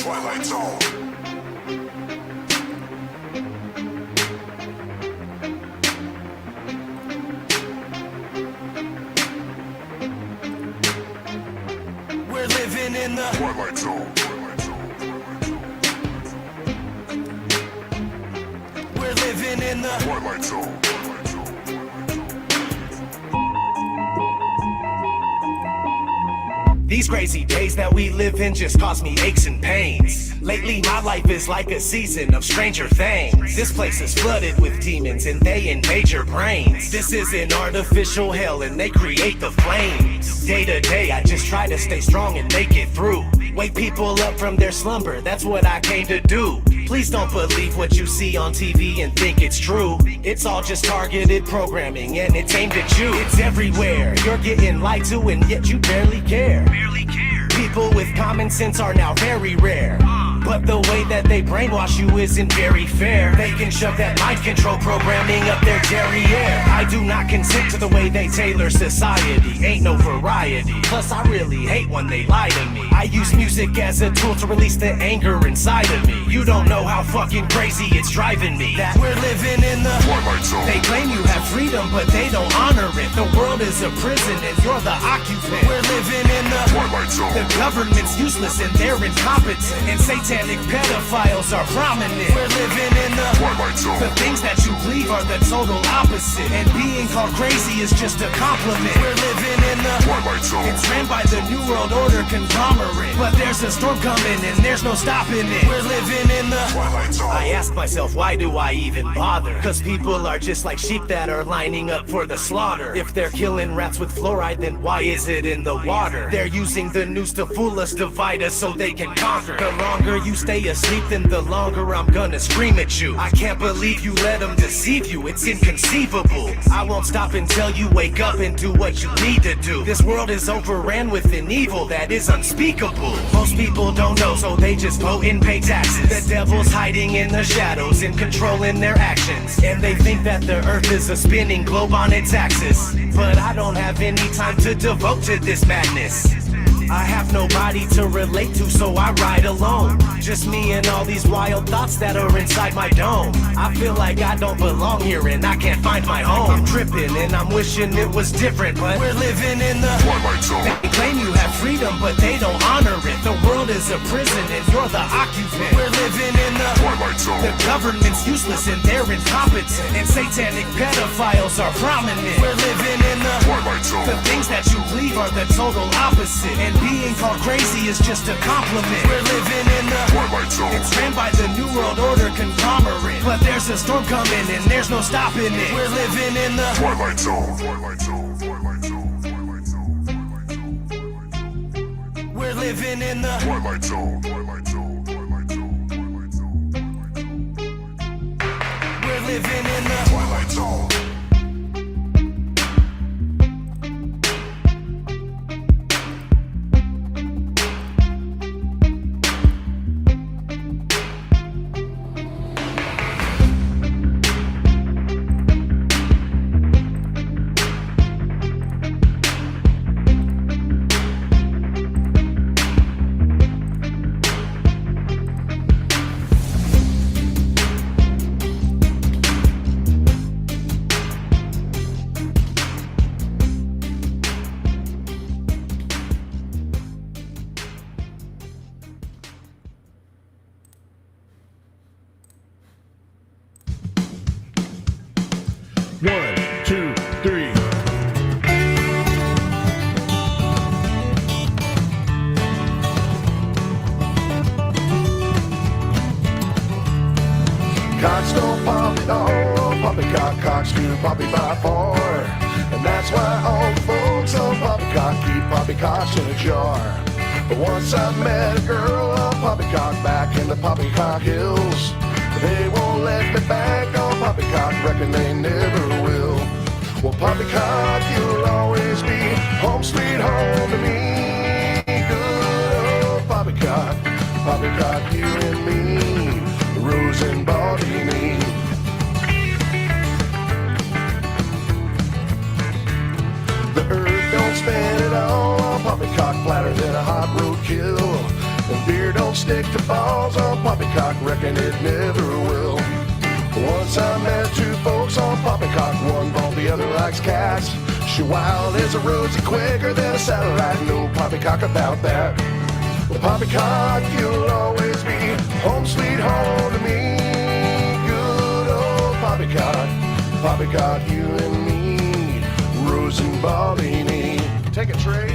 Twilight Zone. We're living in the Twilight Zone. We're living in the Twilight Zone. These crazy days that we live in just cause me aches and pains. Lately my life is like a season of Stranger Things. This place is flooded with demons and they invade your brains. This is an artificial hell and they create the flames. Day to day I just try to stay strong and make it through. Wake people up from their slumber, that's what I came to do. Please don't believe what you see on TV and think it's true. It's all just targeted programming and it's aimed at you. It's everywhere, you're getting lied to and yet you barely care. People with common sense are now very rare. But the way that they brainwash you isn't very fair. They can shove that mind control programming up their derriere. I do not consent to the way they tailor society. Ain't no variety. Plus I really hate when they lie to me. I use music as a tool to release the anger inside of me. You don't know how fucking crazy it's driving me. That we're living in the Twilight Zone. They claim you have freedom but they don't honor it. The world is a prison and you're the occupant. We're living in the Twilight Zone. The government's useless and they're incompetent. And satanic pedophiles are prominent. We're living in the Twilight Zone. The things that you believe are the total opposite. And being called crazy is just a compliment. We're living in the Twilight Zone. It's ran by the New World Order conglomerate. But there's a storm coming and there's no stopping it. We're living in the Twilight Zone. I ask myself, why do I even bother? Cause people are just like sheep that are lining up for the slaughter. If they're killing rats with fluoride, then why is it in the water? They're using the news to fool us, divide us so they can conquer. The longer you stay asleep, then the longer I'm gonna scream at you. I can't believe you let them deceive you, it's inconceivable. I won't stop until you wake up and do what you need to do. This world is overran with an evil that is unspeakable. Most people don't know, so they just vote and pay taxes. The devil's hiding in the shadows and controlling their actions. And they think that the earth is a spinning globe on its axis. But I don't have any time to devote to this madness. I have nobody to relate to, so I ride alone. Just me and all these wild thoughts that are inside my dome. I feel like I don't belong here and I can't find my home. I'm tripping and I'm wishing it was different, but we're living in the Twilight Zone. They claim you have freedom, but they don't honor it. The world is a prison and you're the occupant. We're living in the Twilight Zone. The government's useless and they're incompetent. And satanic pedophiles are prominent. We're living in the Twilight Zone. The things that you believe are the total opposite. And being called crazy is just a compliment. We're living in the Twilight Zone. It's ran by the New World Order conglomerate. But there's a storm coming and there's no stopping it. We're living in the Twilight Zone. Twilight Zone. Twilight Zone. Twilight Zone. Twilight Zone. We're living in the Twilight Zone. Twilight Zone. Twilight Zone. Twilight Zone. We're living in the Twilight Zone. One, two, three. Cocks don't pop at all. Poppycock cocks do poppy by far. And that's why all the folks on Poppycock keep poppycocks in a jar. But once I met a girl on Poppycock back in the Poppycock Hills, they won't let me back on Poppycock, reckon they never will. Well, Poppycock, you'll always be home sweet home to me. Good old Poppycock, Poppycock, you and me, Rose and Baldini. The earth don't spin at all on Poppycock, flatter than a hot roadkill. And beer don't stick to balls on Poppycock, reckon it never will. Once I met two folks on Poppycock, one bald, the other likes cats. She wild as a rosy, quicker than a satellite, no Poppycock about that. Well, Poppycock, you'll always be home sweet home to me. Good old Poppycock, Poppycock, you and me, Rose and Baldini. Take it, Trey.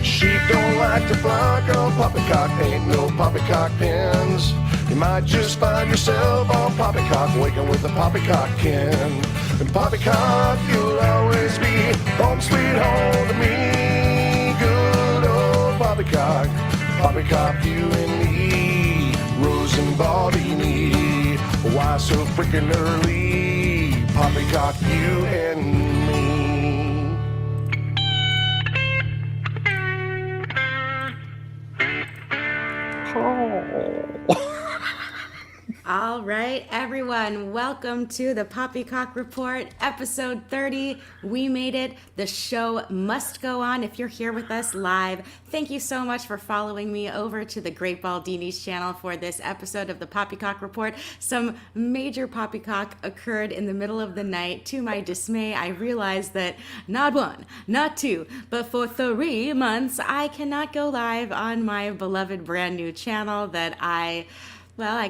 Sheep don't like to flock on Poppycock, ain't no Poppycock pins. You might just find yourself on Poppycock, waking with a Poppycock kin. And Poppycock, you'll always be home sweet home to me. Good old Poppycock, Poppycock, you and me, Rose and Baldini. Why so freaking early? Poppycock, you and me. All right, everyone, welcome to the Poppycock Report, episode 30. We made it. The show must go on. If you're here with us live, thank you so much for following me over to the Great Baldini's channel for this episode of the Poppycock Report. Some major poppycock occurred in the middle of the night. To my dismay, I realized that not one, not two, but for 3 months, I cannot go live on my beloved brand new channel that I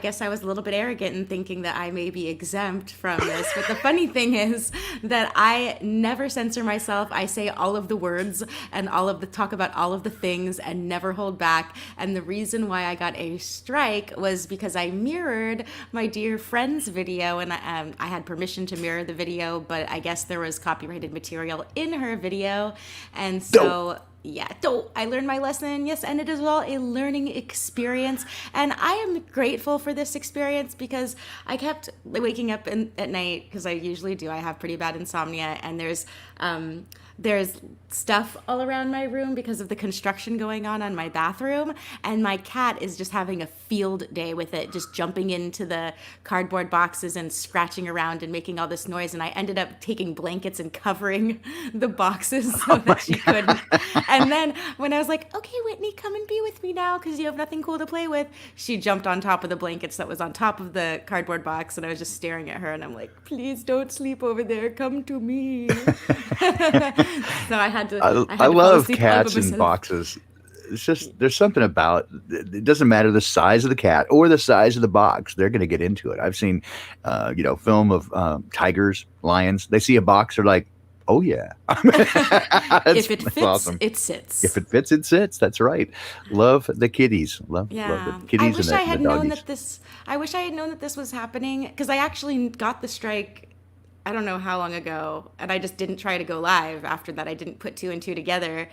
guess I was a little bit arrogant in thinking that I may be exempt from this. But the funny thing is that I never censor myself. I say all of the words and talk about all of the things and never hold back. And the reason why I got a strike was because I mirrored my dear friend's video, and I had permission to mirror the video, but I guess there was copyrighted material in her video. And so... yeah, I learned my lesson, yes, and it is all a learning experience, and I am grateful for this experience because I kept waking up at night, because I usually do. I have pretty bad insomnia, and there's stuff all around my room because of the construction going on my bathroom, and my cat is just having a field day with it, just jumping into the cardboard boxes and scratching around and making all this noise, and I ended up taking blankets and covering the boxes so that she couldn't. And then when I was like, okay, Whitney, come and be with me now because you have nothing cool to play with, she jumped on top of the blankets that was on top of the cardboard box, and I was just staring at her, and I'm like, please don't sleep over there, come to me. So I had to. I love cats in boxes. It's just, there's something about it. Doesn't matter the size of the cat or the size of the box. They're going to get into it. I've seen, film of tigers, lions. They see a box, they're like, oh yeah. If it fits, awesome. It sits. If it fits, it sits. That's right. Love the kitties. Love the kitties. I wish I had known that this was happening, because I actually got the strike. I don't know how long ago, and I just didn't try to go live after that. I didn't put 2 and 2 together.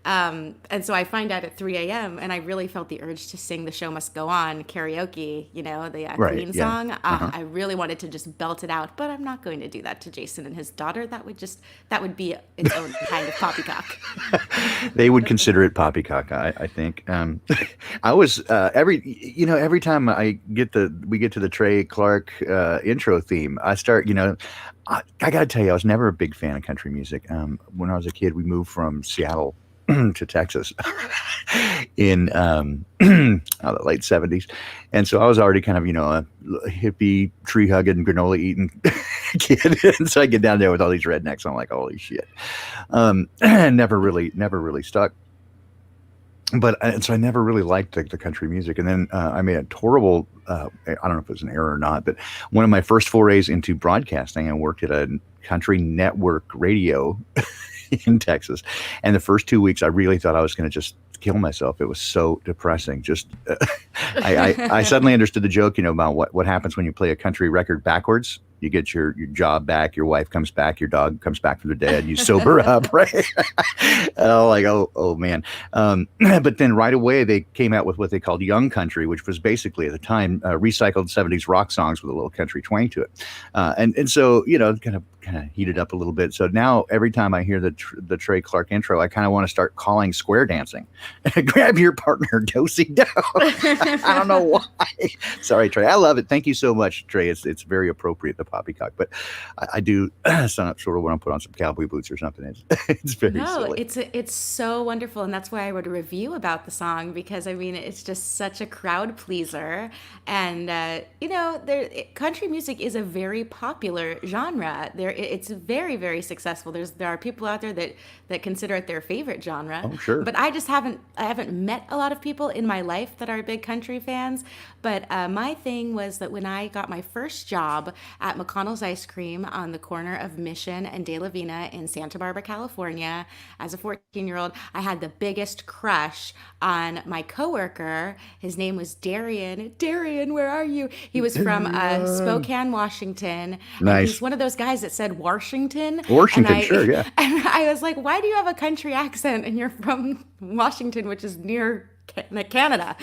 And so I find out at 3 a.m. and I really felt the urge to sing "The Show Must Go On" karaoke, the Queen song. I really wanted to just belt it out, but I'm not going to do that to Jason and his daughter. That would be its own kind of poppycock. They would consider it poppycock, I think. I was every time we get to the Trey Clark intro theme, I start, I got to tell you, I was never a big fan of country music. When I was a kid, we moved from Seattle to Texas in the late 70s, and so I was already kind of a hippie, tree hugging, granola eating kid. And so I get down there with all these rednecks, I'm like, holy shit. Never really stuck. But so I never really liked the country music. And then I made a horrible, I don't know if it was an error or not, but one of my first forays into broadcasting, I worked at a country network radio in Texas. And the first 2 weeks, I really thought I was going to just kill myself. It was so depressing. Just I suddenly understood the joke, about what happens when you play a country record backwards. You get your job back, your wife comes back, your dog comes back from the dead, you sober up, right? Oh man. But then right away they came out with what they called young country, which was basically at the time recycled 70s rock songs with a little country twang to it. And so, kind of heated up a little bit. So now every time I hear the Trey Clark intro, I kind of want to start calling square dancing. Grab your partner, do-si-do. I don't know why. Sorry, Trey. I love it. Thank you so much, Trey. It's very appropriate, the Poppycock. But I do sort of want to put on some cowboy boots or something. It's very silly. It's so wonderful, and that's why I would review about the song, because I mean it's just such a crowd pleaser, and country music is a very popular genre. It's very, very successful. There are people out there that consider it their favorite genre. Oh, sure. But I haven't met a lot of people in my life that are big country fans. But my thing was that when I got my first job at McConnell's Ice Cream on the corner of Mission and De La Vina in Santa Barbara, California, as a 14-year-old, I had the biggest crush on my coworker. His name was Darian. Darian, where are you? He was from Spokane, Washington. Nice. And he's one of those guys that said Washington. Washington, sure, yeah. And I was like, why do you have a country accent and you're from Washington, which is near Canada?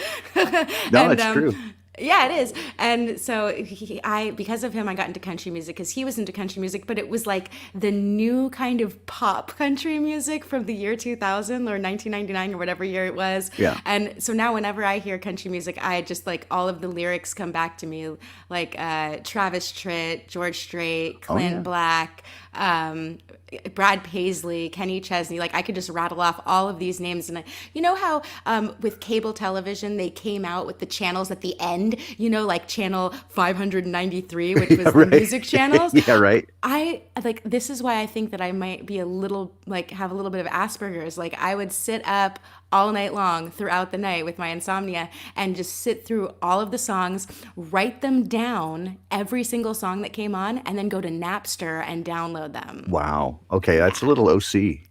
No, it's true. Yeah, it is. And so because of him, I got into country music, because he was into country music, but it was like the new kind of pop country music from the year 2000 or 1999 or whatever year it was. Yeah. And so now whenever I hear country music, I just like all of the lyrics come back to me, like Travis Tritt, George Strait, Clint Black, Brad Paisley, Kenny Chesney. Like I could just rattle off all of these names. And you know how with cable television, they came out with the channels at the end, like channel 593, which was the music channels. Yeah, right. This is why I think that I might be have a little bit of Asperger's. Like I would sit up all night long throughout the night with my insomnia and just sit through all of the songs, write them down, every single song that came on, and then go to Napster and download them. Wow. Okay, that's a little OC.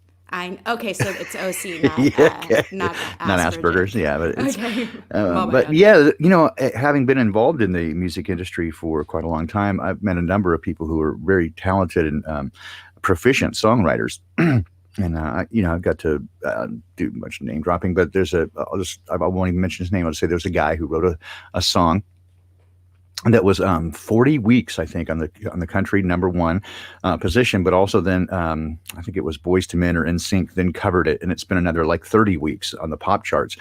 Okay, so it's OC, not Asperger's. Yeah, but it's, okay. but yeah, having been involved in the music industry for quite a long time, I've met a number of people who are very talented and proficient songwriters. And I've got to do much name dropping, but I won't even mention his name. I'll say there's a guy who wrote a song that was 40 weeks, I think, on the country #1 position, but also then I think it was Boys to Men or NSYNC then covered it, and it's been another like 30 weeks on the pop charts.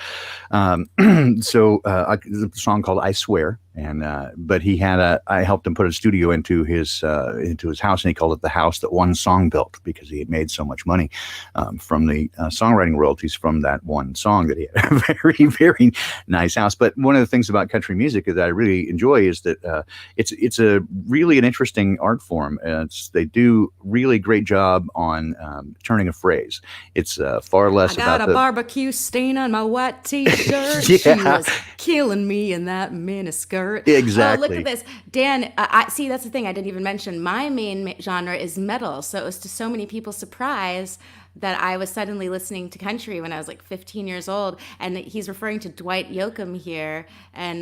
So the song called "I Swear." And but I helped him put a studio into his house, and he called it the house that one song built, because he had made so much money from the songwriting royalties from that one song that he had a very, very nice house. But one of the things about country music that I really enjoy is that it's a really an interesting art form. They do really great job on turning a phrase. It's far less about I got a barbecue stain on my white t-shirt. Yeah. She was killing me in that miniskirt. Exactly. Oh, look at this. Dan, see, that's the thing I didn't even mention. My main genre is metal. So it was to so many people's surprise that I was suddenly listening to country when I was like 15 years old. And he's referring to Dwight Yoakam here. And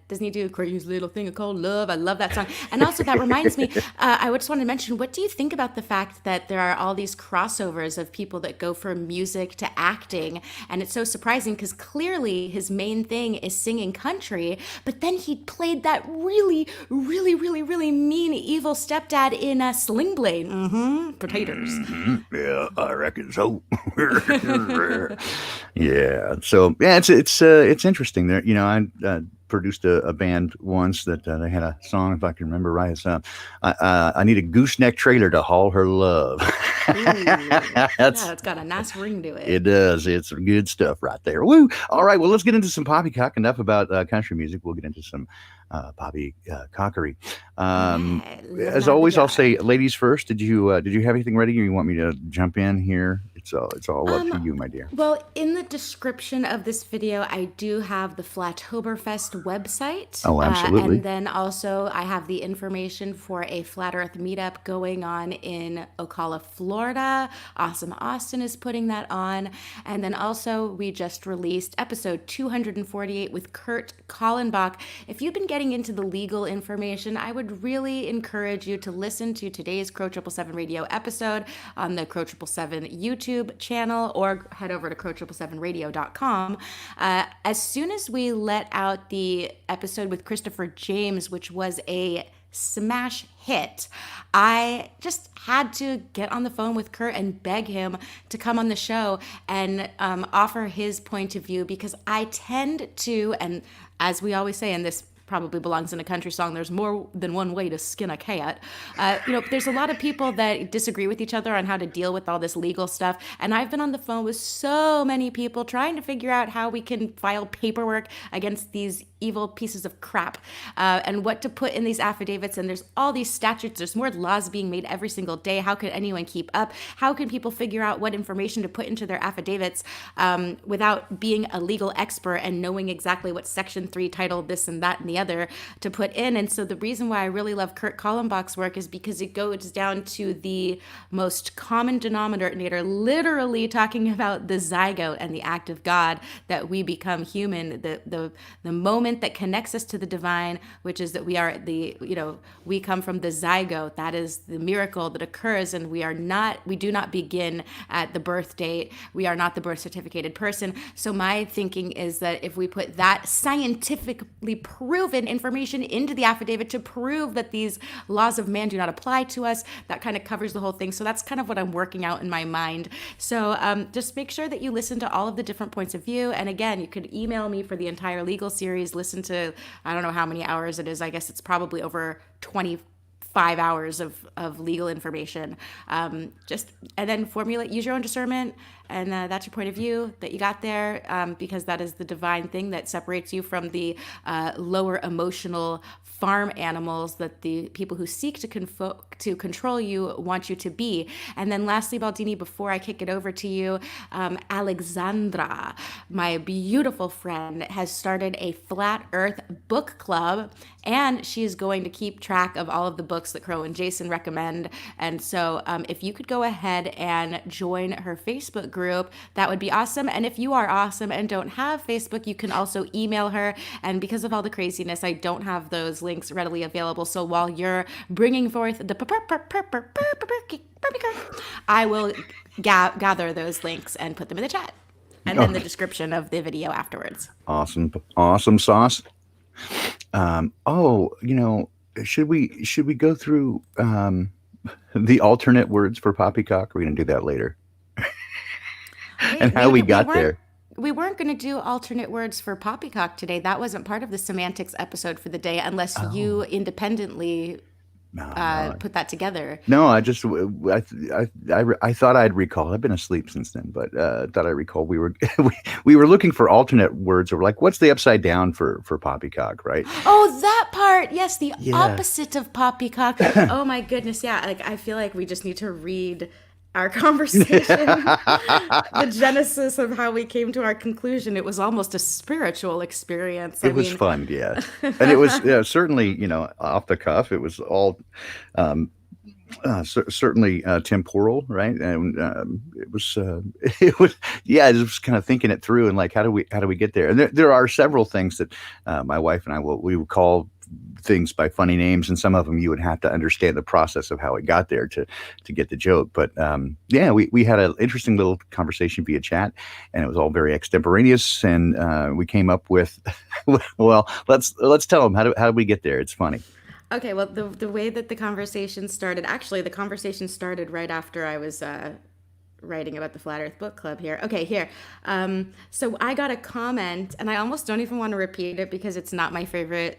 doesn't he do Crazy Little Thing Called Love? I love that song. And also that reminds me, I just wanted to mention, what do you think about the fact that there are all these crossovers of people that go from music to acting? And it's so surprising, because clearly his main thing is singing country, but then he played that really, really, really, really mean, evil stepdad in Sling Blade. Potatoes. Mm-hmm. Yeah, I reckon so. Yeah. So yeah, it's interesting. There, I produced a band once that they had a song, if I can remember right. It's I need a gooseneck trailer to haul her love. It's got a nice ring to it. It does. It's good stuff right there. Woo! All right. Well, let's get into some poppycock. Enough about country music. We'll get into some poppycockery. As always, I'll say ladies first. Did you have anything ready, or you want me to jump in here? So it's all up to you, my dear. Well, in the description of this video, I do have the Flattoberfest website. Oh, absolutely. And then also I have the information for a Flat Earth meetup going on in Ocala, Florida. Awesome Austin is putting that on. And then also we just released episode 248 with Kurt Kallenbach. If you've been getting into the legal information, I would really encourage you to listen to today's Crow 777 radio episode on the Crow 777 YouTube channel, or head over to crow777radio.com. As soon as we let out the episode with Christopher James, which was a smash hit, I just had to get on the phone with Kurt and beg him to come on the show and offer his point of view, because I tend to, and as we always say, in this probably belongs in a country song, there's more than one way to skin a cat. There's a lot of people that disagree with each other on how to deal with all this legal stuff. And I've been on the phone with so many people trying to figure out how we can file paperwork against these evil pieces of crap, and what to put in these affidavits. And there's all these statutes. There's more laws being made every single day. How could anyone keep up? How can people figure out what information to put into their affidavits without being a legal expert and knowing exactly what Section 3 title this and that and the other to put in? And so the reason why I really love Kurt Kallenbach's work is because it goes down to the most common denominator, literally talking about the zygote and the act of God, that we become human, the moment that connects us to the divine, which is that we are we come from the zygote. That is the miracle that occurs, and we do not begin at the birth date. We are not the birth certificated person. So my thinking is that if we put that scientifically proven information into the affidavit to prove that these laws of man do not apply to us, that kind of covers the whole thing. So that's kind of what I'm working out in my mind. So just make sure that you listen to all of the different points of view. And again, you could email me for the entire legal series. Listen to, I don't know how many hours it is. I guess it's probably over 25 hours of legal information. And then use your own discernment. And that's your point of view that you got there, because that is the divine thing that separates you from the lower emotional farm animals that the people who seek to control you want you to be. And then lastly, Baldini, before I kick it over to you, Alexandra, my beautiful friend, has started a Flat Earth book club, and she is going to keep track of all of the books that Crow and Jason recommend. And so if you could go ahead and join her Facebook group, that would be awesome. And if you are awesome and don't have Facebook, you can also email her. And because of all the craziness, I don't have those links readily available. So while you're bringing forth the I will gather those links and put them in the chat and then the description of the video afterwards. Awesome sauce. Should we go through the alternate words for poppycock? We're gonna do that later. And how we got there. We weren't going to do alternate words for poppycock today. That wasn't part of the semantics episode for the day, unless you independently put that together. No, I thought I'd recall. I've been asleep since then, but thought I recall we were we were looking for alternate words. Or like, what's the upside down for poppycock, right? Oh, that part. Yes, the opposite of poppycock. Oh my goodness, yeah. Like, I feel like we just need to read our conversation, the genesis of how we came to our conclusion. It was almost a spiritual experience. It was fun, yeah. And it was certainly, off the cuff. It was all certainly temporal, right? And it was just kind of thinking it through and like, how do we get there? And there are several things that my wife and I we would call things by funny names, and some of them you would have to understand the process of how it got there to get the joke. But we had an interesting little conversation via chat, and it was all very extemporaneous, and we came up with well, let's tell them how do we get there. It's funny. Okay, well, the way that the conversation started, actually the conversation started right after I was writing about the Flat Earth Book Club here. Okay, here. So I got a comment, and I almost don't even want to repeat it because it's not my favorite,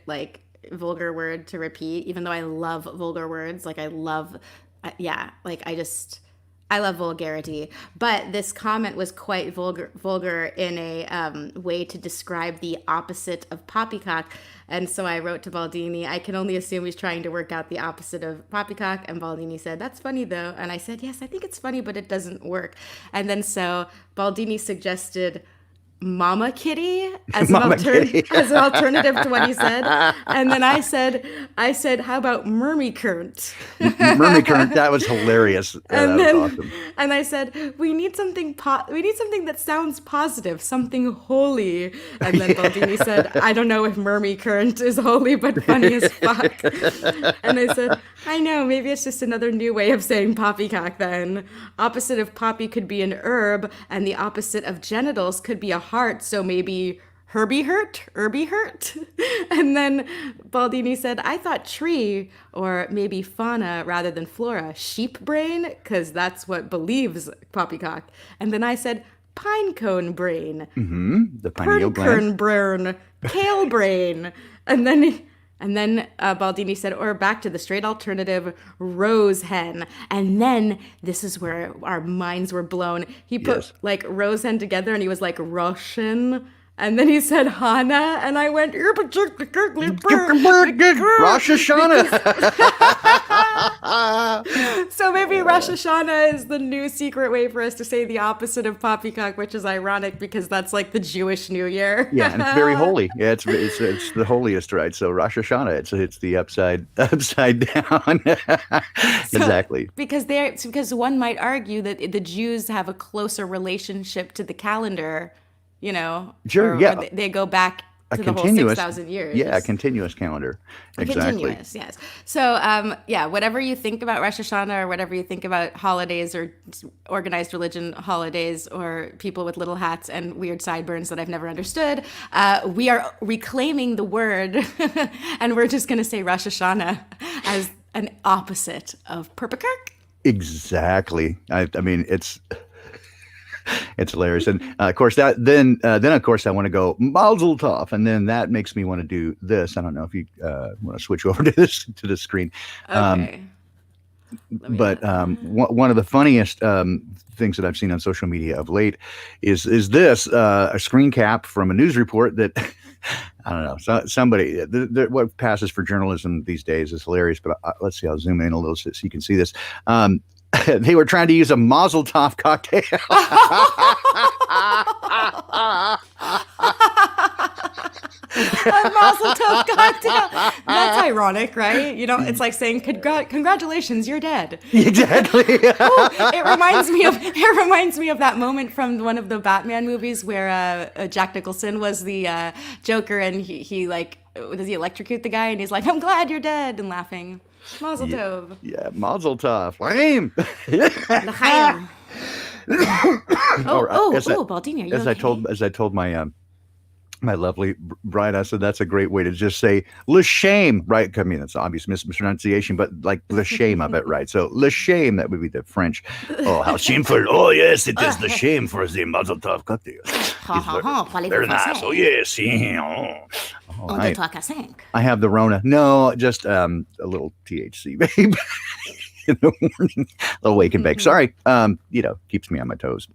vulgar word to repeat, even though I love vulgar words. I I love vulgarity, but this comment was quite vulgar in a way to describe the opposite of poppycock. And so I wrote to Baldini, I can only assume he's trying to work out the opposite of poppycock. And Baldini said, that's funny though. And I said, yes, I think it's funny, but it doesn't work. And then so Baldini suggested Mama Kitty as an alternative to what he said. And then I said, how about Murmycurrent? Murmycurrent, that was hilarious. And that then, was awesome. And I said, we need something that sounds positive, something holy. And then Baldini said, I don't know if Murmycurrent is holy, but funny as fuck. And I said, I know, maybe it's just another new way of saying poppycock then. Opposite of poppy could be an herb, and the opposite of genitals could be a heart, so maybe Herbie hurt. And then Baldini said, I thought tree, or maybe fauna rather than flora, sheep brain, because that's what believes poppycock. And then I said, pine cone brain, The pineal gland. brain, kale brain. And then Baldini said, or back to the straight alternative, rose hen. And then this is where our minds were blown. He put like rose hen together and he was like Russian. And then he said Hana, and I went, Rosh Hashanah. So maybe Rosh Hashanah is the new secret way for us to say the opposite of poppycock, which is ironic because that's like the Jewish New Year. Yeah, and it's very holy. Yeah, it's the holiest, right? So Rosh Hashanah, it's the upside down. Exactly. Because one might argue that the Jews have a closer relationship to the calendar. You know, sure, or they go back to the whole 6,000 years. Yeah, a continuous calendar. Exactly. Continuous, yes. So, whatever you think about Rosh Hashanah or whatever you think about holidays or organized religion holidays or people with little hats and weird sideburns that I've never understood, we are reclaiming the word and we're just going to say Rosh Hashanah as an opposite of Poppycock. Exactly. I mean, it's hilarious, and of course then of course I want to go Mazel Tov, and then that makes me want to do this. I don't know if you want to switch over to the screen. Okay. But one of the funniest things that I've seen on social media of late is this a screen cap from a news report that I don't know. So somebody what passes for journalism these days is hilarious. But let's see. I'll zoom in a little so you can see this. They were trying to use a Mazel Tov cocktail. A Mazel Tov cocktail. That's ironic, right? You know, it's like saying, "Congratulations, you're dead." Exactly. It reminds me of that moment from one of the Batman movies where Jack Nicholson was the Joker, and he like does he electrocute the guy, and he's like, "I'm glad you're dead," and laughing. Mazel Tov. Yeah, Mazel Tov. L'chaim. L'chaim. Baldini, are you okay? As I told my my lovely bride, I said that's a great way to just say l'shame, right? I mean, that's obvious mispronunciation, but like the shame of it, right? So l'shame, that would be the French. Oh, how shameful! Oh yes, it is the shame for the Mazel Tov cocktail. Very nice. Oh yes. I have the Rona. No, just a little THC, babe. In the morning, a wake and bake. Sorry, keeps me on my toes.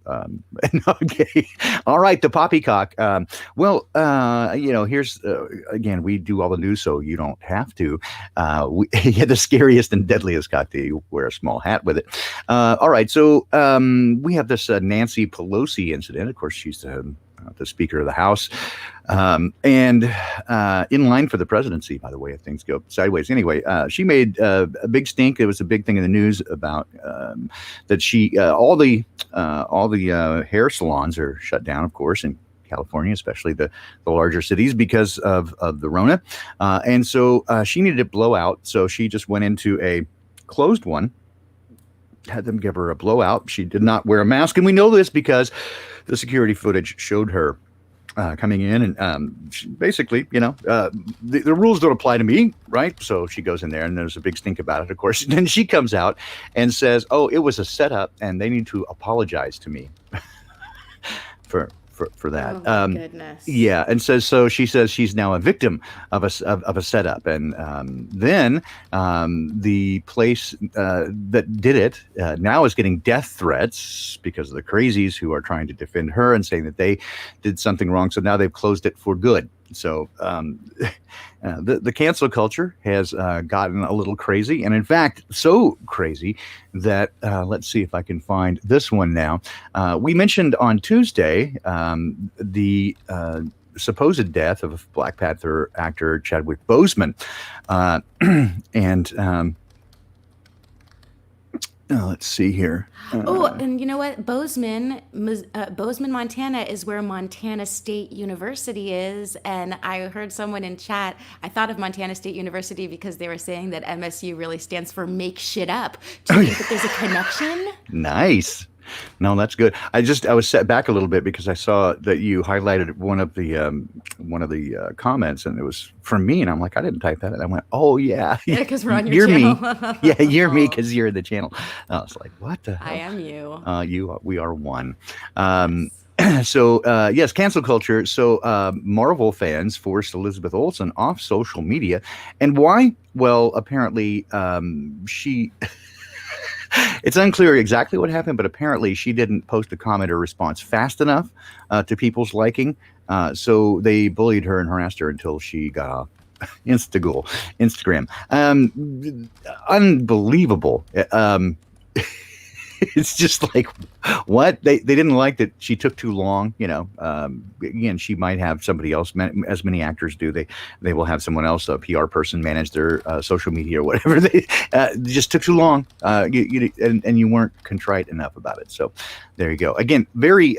Okay, all right. The poppycock. Here's again. We do all the news, so you don't have to. The scariest and deadliest cocktail. You wear a small hat with it. All right. So we have this Nancy Pelosi incident. Of course, she's the Speaker of the House, and in line for the presidency, by the way, if things go sideways. Anyway, she made a big stink. It was a big thing in the news about that she all the hair salons are shut down, of course, in California, especially the larger cities, because of the Rona, and so she needed to blow out. So she just went into a closed one. Had them give her a blowout. She did not wear a mask, and we know this because the security footage showed her coming in, and she basically, the rules don't apply to me, right? So she goes in there, and there's a big stink about it, of course. And then she comes out and says, "Oh, it was a setup, and they need to apologize to me for for that. Oh my goodness. Yeah, and she says she's now a victim of a setup, and then the place that did it now is getting death threats because of the crazies who are trying to defend her and saying that they did something wrong. So now they've closed it for good. So the cancel culture has gotten a little crazy, and in fact, so crazy that let's see if I can find this one now. We mentioned on Tuesday the supposed death of Black Panther actor Chadwick Boseman, and let's see here. And you know what? Bozeman, Montana is where Montana State University is. And I heard someone in chat, I thought of Montana State University because they were saying that MSU really stands for make shit up. Do you think that there's a connection? Nice. No, that's good. I was set back a little bit because I saw that you highlighted one of the comments, and it was from me, and I'm like, I didn't type that. And I went, oh yeah, because we're on your channel. Me. Yeah, you're me because you're in the channel. I was like, what the hell? I am you. We are one. So yes, cancel culture. So Marvel fans forced Elizabeth Olsen off social media, and why? Well, apparently she. It's unclear exactly what happened, but apparently she didn't post a comment or response fast enough to people's liking. So they bullied her and harassed her until she got off Instagram. Unbelievable. It's just like, what? They didn't like that she took too long. Again, she might have somebody else, as many actors do. They will have someone else, a PR person, manage their social media or whatever. They just took too long, and you weren't contrite enough about it. So there you go. Again, very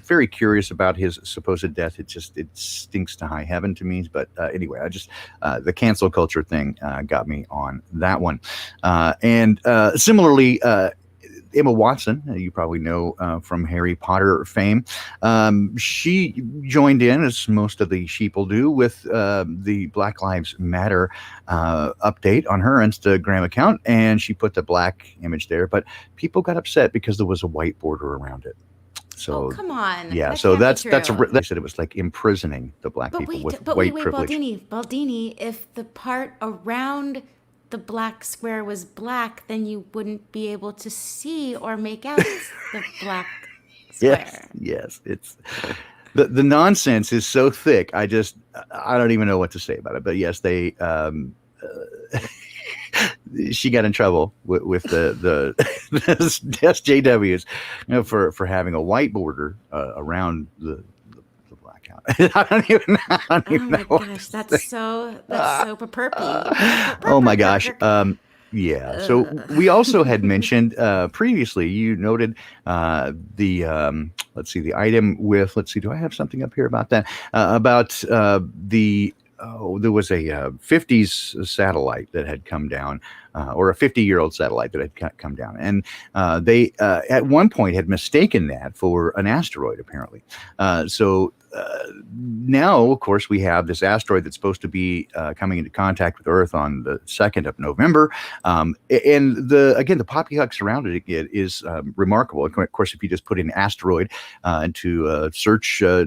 very curious about his supposed death. It stinks to high heaven to me. But anyway, the cancel culture thing got me on that one. And similarly, Emma Watson, you probably know from Harry Potter fame. She joined in, as most of the sheeple do, with the Black Lives Matter update on her Instagram account, and she put the black image there. But people got upset because there was a white border around it. So, come on. Yeah, that so that's they said it was like imprisoning the black people with white privilege. Baldini, if the part around the black square was black, then you wouldn't be able to see or make out the black square. Yes. It's the nonsense is so thick. I don't even know what to say about it. But yes, they she got in trouble with the SJWs, for having a white border around the black house. I don't even know. Oh my gosh, that's so perpy. Oh my gosh. Yeah. So we also had mentioned previously, you noted the the item with, do I have something up here about that? There was a 50s satellite that had come down, or a 50-year-old satellite that had come down. And they at one point had mistaken that for an asteroid, apparently. So now, of course, we have this asteroid that's supposed to be coming into contact with Earth on the 2nd of November. And the poppycock surrounding it is remarkable. Of course, if you just put in asteroid into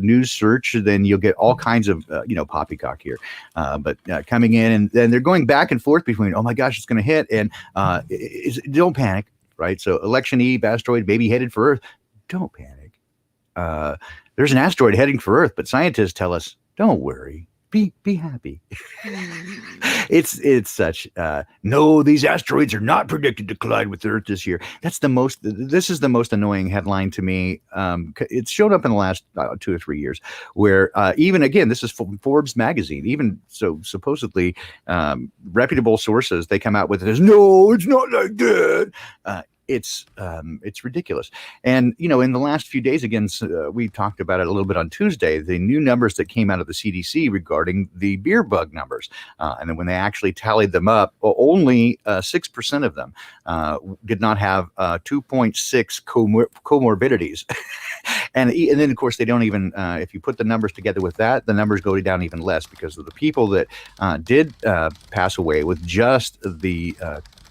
news search, then you'll get all kinds of, poppycock here. But coming in, and then they're going back and forth between, oh my gosh, it's going to hit, and don't panic, right? So election eve, asteroid, maybe headed for Earth. Don't panic. There's an asteroid heading for Earth, but scientists tell us, don't worry, be happy. It's such, no, these asteroids are not predicted to collide with Earth this year. This is the most annoying headline to me. It's shown up in the last 2 or 3 years, where even, again, this is from Forbes magazine, even so supposedly reputable sources, they come out with it as, no, it's not like that. It's ridiculous. And, in the last few days, again, we talked about it a little bit on Tuesday, the new numbers that came out of the CDC regarding the beer bug numbers. And then when they actually tallied them up, only 6% of them did not have 2.6 comorbidities. And then, of course, they don't even, if you put the numbers together with that, the numbers go down even less, because of the people that did pass away with just the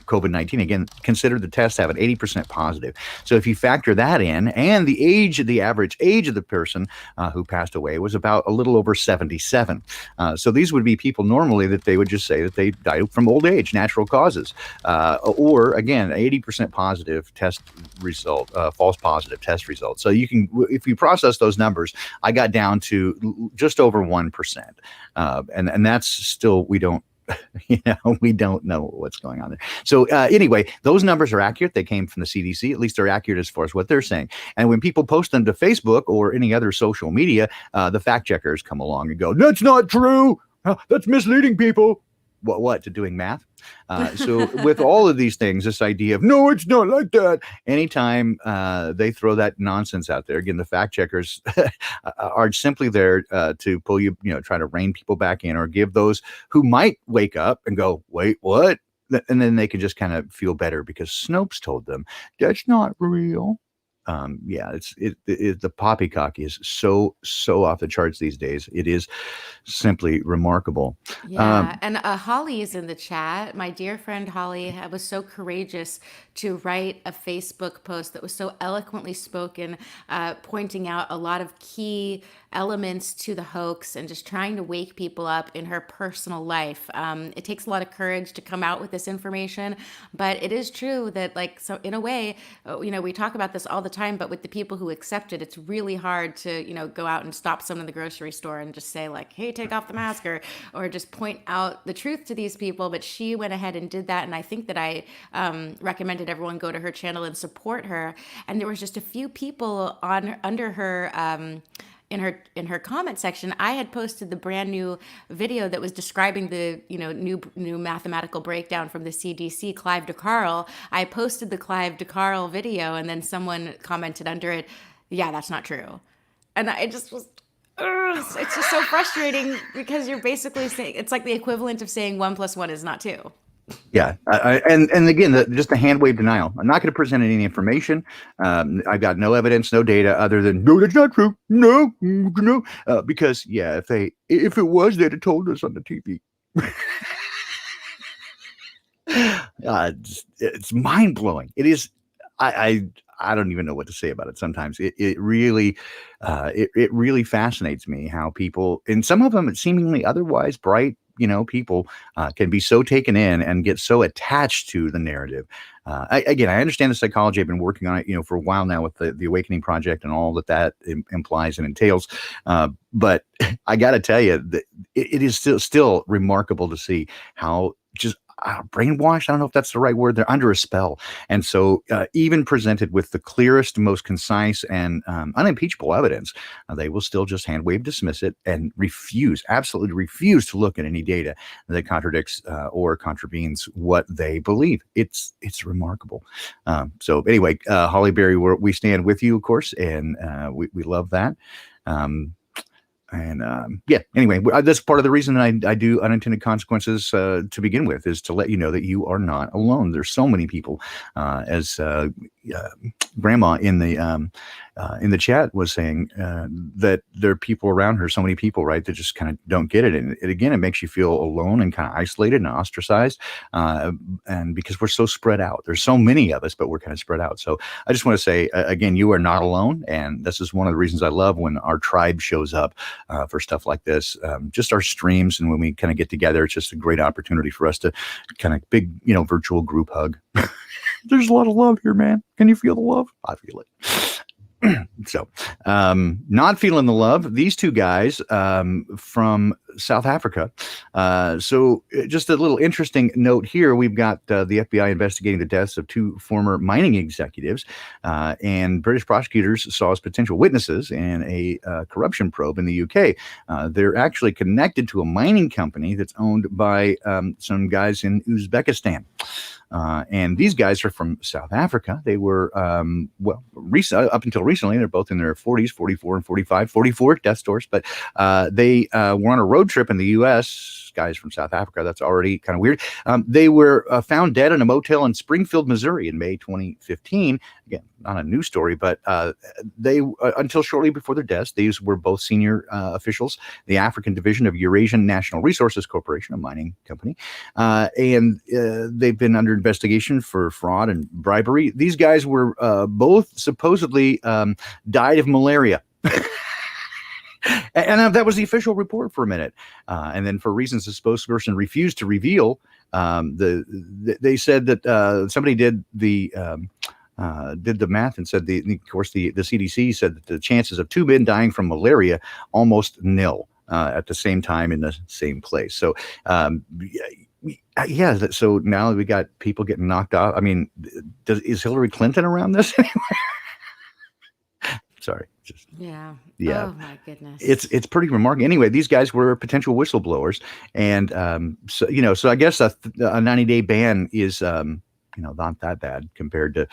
COVID-19, again, consider the test have an 80% positive. So if you factor that in, and the average age of the person who passed away was about a little over 77. So these would be people normally that they would just say that they died from old age, natural causes, or again, 80% positive test result, false positive test result. So you can, if you process those numbers, I got down to just over 1%, and that's still, we don't know what's going on there. So anyway, those numbers are accurate. They came from the CDC. At least they're accurate as far as what they're saying. And when people post them to Facebook or any other social media, the fact checkers come along and go, "That's not true. That's misleading people." What to doing math? So with all of these things, this idea of no, it's not like that. Anytime they throw that nonsense out there, again, the fact checkers are simply there to pull you, try to rein people back in, or give those who might wake up and go, "Wait, what?" And then they can just kind of feel better because Snopes told them that's not real. The poppycock is so off the charts these days. It is simply remarkable. Yeah, and Holly is in the chat. My dear friend Holly was so courageous to write a Facebook post that was so eloquently spoken, pointing out a lot of key elements to the hoax and just trying to wake people up in her personal life. It takes a lot of courage to come out with this information, but it is true that, so in a way, we talk about this all the time, but with the people who accept it, it's really hard to, go out and stop someone in the grocery store and just say hey, take off the mask, or just point out the truth to these people. But she went ahead and did that. And I think that I recommended everyone go to her channel and support her. And there was just a few people under her, in her comment section. I had posted the brand new video that was describing the new mathematical breakdown from the CDC, Clive DeCarl. I posted the Clive DeCarl video, and then someone commented under it, "Yeah, that's not true." And I just was, it's just so frustrating because you're basically saying, it's like the equivalent of saying 1 + 1 is not 2. Yeah, and again, just the hand wave denial. I'm not going to present any information. I've got no evidence, no data, other than no, that's not true. No, because if it was, they'd have told us on the TV. It's mind blowing. It is. I don't even know what to say about it. Sometimes it really fascinates me how people, and some of them seemingly otherwise bright, people can be so taken in and get so attached to the narrative. I understand the psychology. I've been working on it, for a while now with the Awakening Project and all that implies and entails. But I got to tell you that it is still remarkable to see how just brainwashed. I don't know if that's the right word. They're under a spell. And so even presented with the clearest, most concise and unimpeachable evidence, they will still just hand wave dismiss it and absolutely refuse to look at any data that contradicts or contravenes what they believe. It's remarkable. So anyway, Holly Berry, we stand with you, of course, and we love that. Anyway, that's part of the reason that I do Unintended Consequences to begin with, is to let you know that you are not alone. There's so many people, as Grandma in the chat was saying, that there are people around her, so many people, right, that just kind of don't get it. And it makes you feel alone and kind of isolated and ostracized. And because we're so spread out, there's so many of us, but we're kind of spread out. So I just want to say, again, you are not alone. And this is one of the reasons I love when our tribe shows up for stuff like this, just our streams. And when we kind of get together, it's just a great opportunity for us to kind of big, virtual group hug. There's a lot of love here, man. Can you feel the love? I feel it. So, not feeling the love, these two guys from South Africa. So just a little interesting note here. We've got the FBI investigating the deaths of two former mining executives, and British prosecutors saw as potential witnesses in a corruption probe in the UK. They're actually connected to a mining company that's owned by some guys in Uzbekistan. And these guys are from South Africa. They were, up until recently, they're both in their 40s, 44 and 45, 44 death stores, but they were on a road trip in the U.S., guys from South Africa. That's already kind of weird. They were found dead in a motel in Springfield, Missouri in May 2015. Again, not a news story, but they, until shortly before their deaths, these were both senior officials, the African division of Eurasian National Resources Corporation, a mining company. And they've been under investigation for fraud and bribery. These guys were both supposedly died of malaria. And that was the official report for a minute. And then for reasons the spokesperson refused to reveal, they said that somebody did the math and said of course the CDC said that the chances of 2 men dying from malaria almost nil at the same time in the same place. So so now we got people getting knocked off. I mean, is Hillary Clinton around this anywhere? Sorry. Yeah. Oh my goodness. It's pretty remarkable. Anyway, these guys were potential whistleblowers, and so I guess a 90-day ban is not that bad compared to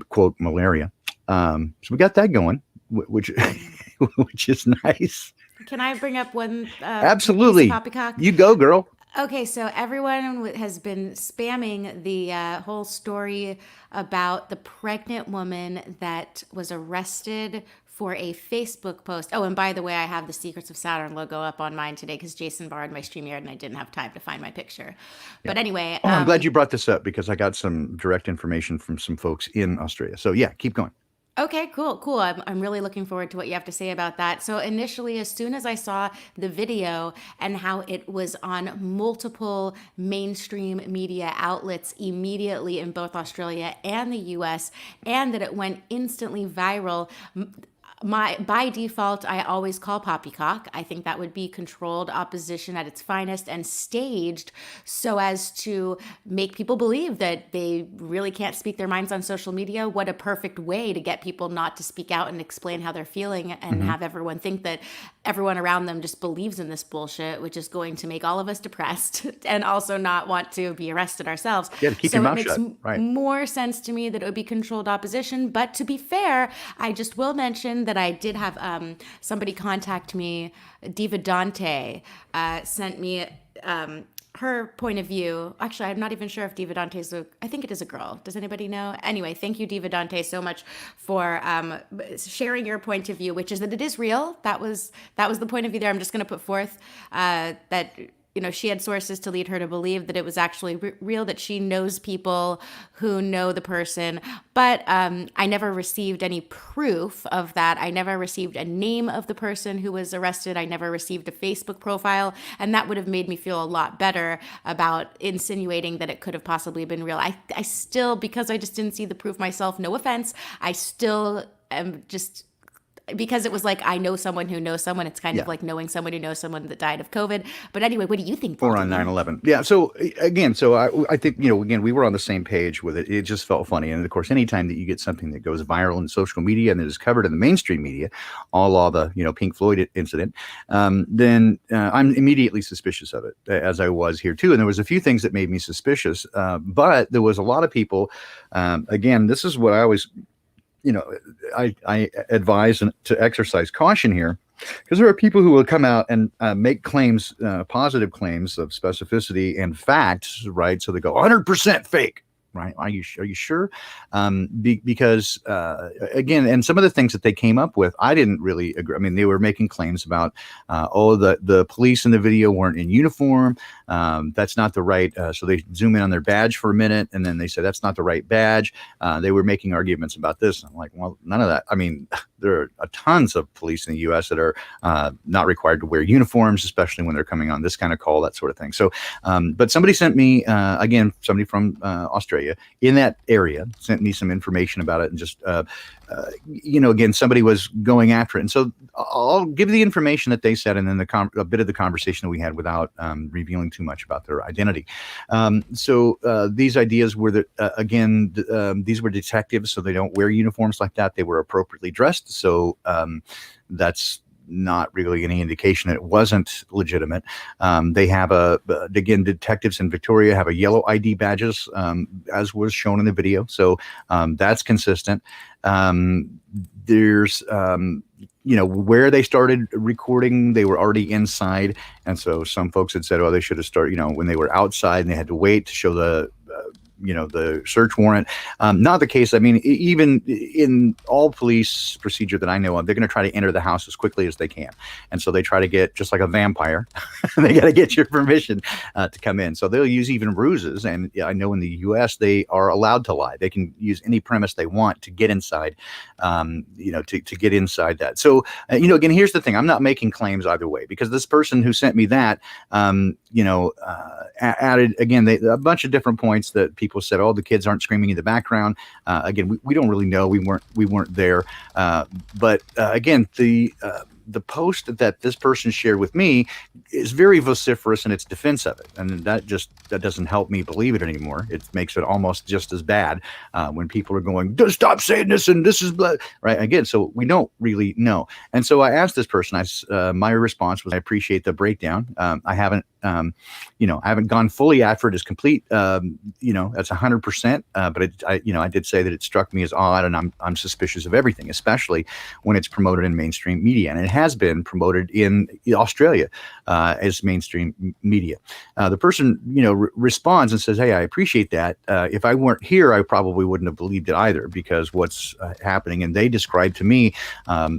quote malaria. So we got that going, which is nice. Can I bring up one? Absolutely. Poppycock? You go, girl. Okay, so everyone has been spamming the whole story about the pregnant woman that was arrested for a Facebook post. Oh, and by the way, I have the Secrets of Saturn logo up on mine today because Jason borrowed my StreamYard and I didn't have time to find my picture. Yeah. But anyway. I'm glad you brought this up because I got some direct information from some folks in Australia. So yeah, keep going. Okay, cool. I'm really looking forward to what you have to say about that. So initially, as soon as I saw the video and how it was on multiple mainstream media outlets immediately in both Australia and the US, and that it went instantly viral, by default, I always call Poppycock. I think that would be controlled opposition at its finest and staged so as to make people believe that they really can't speak their minds on social media. What a perfect way to get people not to speak out and explain how they're feeling and have everyone think that everyone around them just believes in this bullshit, which is going to make all of us depressed and also not want to be arrested ourselves. Yeah, to keep your mouth shut. Right. More sense to me that it would be controlled opposition. But to be fair, I just will mention that I did have somebody contact me. Diva Dante sent me her point of view. Actually, I'm not even sure if Diva Dante I think it is a girl. Does anybody know? Anyway, thank you, Diva Dante, so much for sharing your point of view, which is that it is real. That was the point of view there. I'm just going to put forth that she had sources to lead her to believe that it was actually real, that she knows people who know the person. But I never received any proof of that. I never received a name of the person who was arrested. I never received a Facebook profile. And that would have made me feel a lot better about insinuating that it could have possibly been real. I still, because I just didn't see the proof myself, no offense, I still am just... Because it was like, I know someone who knows someone. It's kind of like knowing someone who knows someone that died of COVID. But anyway, what do you think? Or on 9/11. Yeah. So again, I think, again, we were on the same page with it. It just felt funny. And of course, anytime that you get something that goes viral in social media and that is covered in the mainstream media, all the, Pink Floyd incident, then I'm immediately suspicious of it, as I was here too. And there was a few things that made me suspicious. But there was a lot of people, again, this is what I always... I advise to exercise caution here, because there are people who will come out and make claims, positive claims of specificity and facts, right? So they go 100% fake, right? Are you sure? Because again, and some of the things that they came up with, I didn't really agree. I mean, they were making claims about, the police in the video weren't in uniform. That's not the right. So they zoom in on their badge for a minute, and then they say that's not the right badge. They were making arguments about this. And I'm like, well, none of that. I mean, there are tons of police in the U.S. that are not required to wear uniforms, especially when they're coming on this kind of call, that sort of thing. So, but somebody sent me, again, somebody from Australia in that area sent me some information about it, and just, again, somebody was going after it. And so I'll give the information that they said, and then a bit of the conversation that we had without revealing too much about their identity. So these ideas were that, again, these were detectives, so they don't wear uniforms like that. They were appropriately dressed. So that's not really any indication that it wasn't legitimate. They have again, detectives in Victoria have a yellow ID badges, as was shown in the video. So that's consistent. There's, where they started recording, they were already inside. And so some folks had said, they should have started, when they were outside and they had to wait to show the, the search warrant. Not the case. I mean, even in all police procedure that I know of, they're going to try to enter the house as quickly as they can. And so they try to get, just like a vampire, they got to get your permission to come in. So they'll use even ruses. And I know in the U.S. they are allowed to lie. They can use any premise they want to get inside, to get inside that. So, again, here's the thing. I'm not making claims either way, because this person who sent me that, added, again, a bunch of different points that people said, oh, the kids aren't screaming in the background. Again, we don't really know. We weren't there. But again, the post that this person shared with me is very vociferous in its defense of it. And that doesn't help me believe it anymore. It makes it almost just as bad when people are going, stop saying this and this is blood, right? Again, so we don't really know. And so I asked this person, my response was, I appreciate the breakdown. I haven't gone fully after it as complete, that's 100%. But I did say that it struck me as odd, and I'm suspicious of everything, especially when it's promoted in mainstream media. And it has been promoted in Australia as mainstream media. The person, responds and says, hey, I appreciate that. If I weren't here, I probably wouldn't have believed it either, because what's happening, and they described to me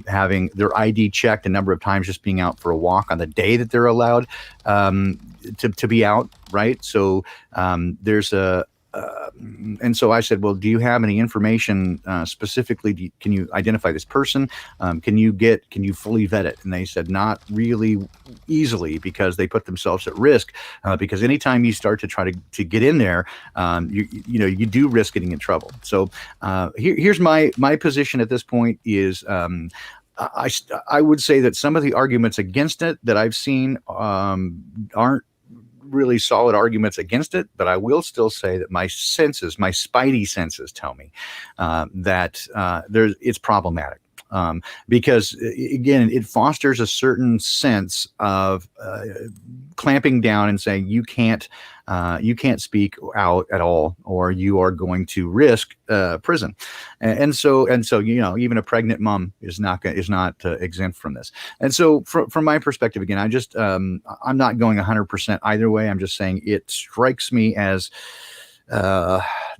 having their ID checked a number of times, just being out for a walk on the day that they're allowed to be out, right? So there's and so I said, well, do you have any information specifically? Can you identify this person? Can you fully vet it? And they said, not really easily, because they put themselves at risk. Because anytime you start to try to get in there, you do risk getting in trouble. So here's my position at this point is, I would say that some of the arguments against it that I've seen aren't really solid arguments against it, but I will still say that my spidey senses tell me that it's problematic. Because again, it fosters a certain sense of clamping down and saying you can't speak out at all, or you are going to risk prison. And so even a pregnant mom is not exempt from this. And so from my perspective, again, I'm not going 100% either way. I'm just saying it strikes me as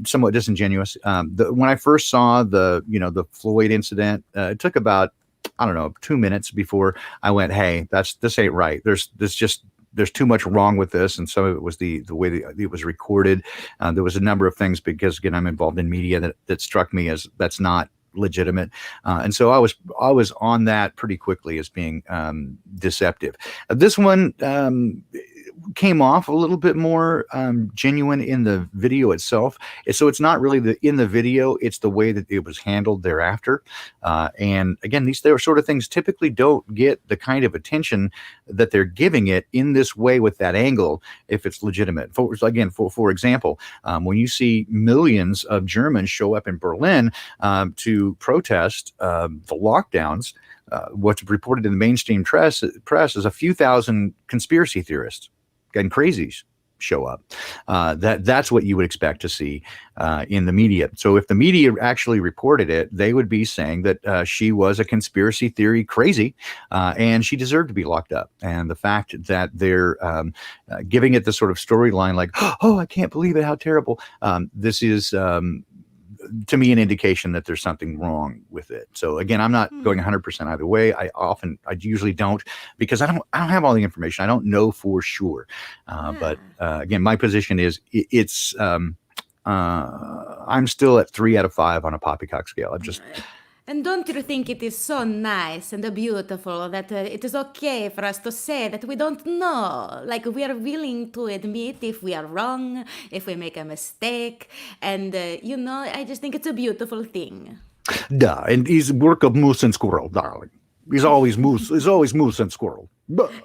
somewhat disingenuous. When I first saw the Floyd incident, it took about, 2 minutes before I went, hey, this ain't right. There's too much wrong with this. And some of it was the way that it was recorded. There was a number of things, because again, I'm involved in media, that struck me as that's not legitimate. And so I was on that pretty quickly as being deceptive. This one came off a little bit more genuine in the video itself. So it's not really in the video, it's the way that it was handled thereafter. And again, these sort of things typically don't get the kind of attention that they're giving it in this way with that angle if it's legitimate. For example, when you see millions of Germans show up in Berlin to protest the lockdowns, what's reported in the mainstream press is a few thousand conspiracy theorists and crazies show up. That's what you would expect to see in the media. So if the media actually reported it, they would be saying that she was a conspiracy theory crazy, and she deserved to be locked up. And the fact that they're giving it this sort of storyline like, oh, I can't believe it, how terrible. This is to me an indication that there's something wrong with it. So again, I'm not going 100% either way. I usually don't, because I don't have all the information. I don't know for sure. But again, my position is I'm still at 3 out of 5 on a Poppycock scale. I'm just. And don't you think it is so nice and beautiful that it is okay for us to say that we don't know? Like, we are willing to admit if we are wrong, if we make a mistake. And, I just think it's a beautiful thing. Duh, and he's work of moose and squirrel, darling. He's always moose and squirrel.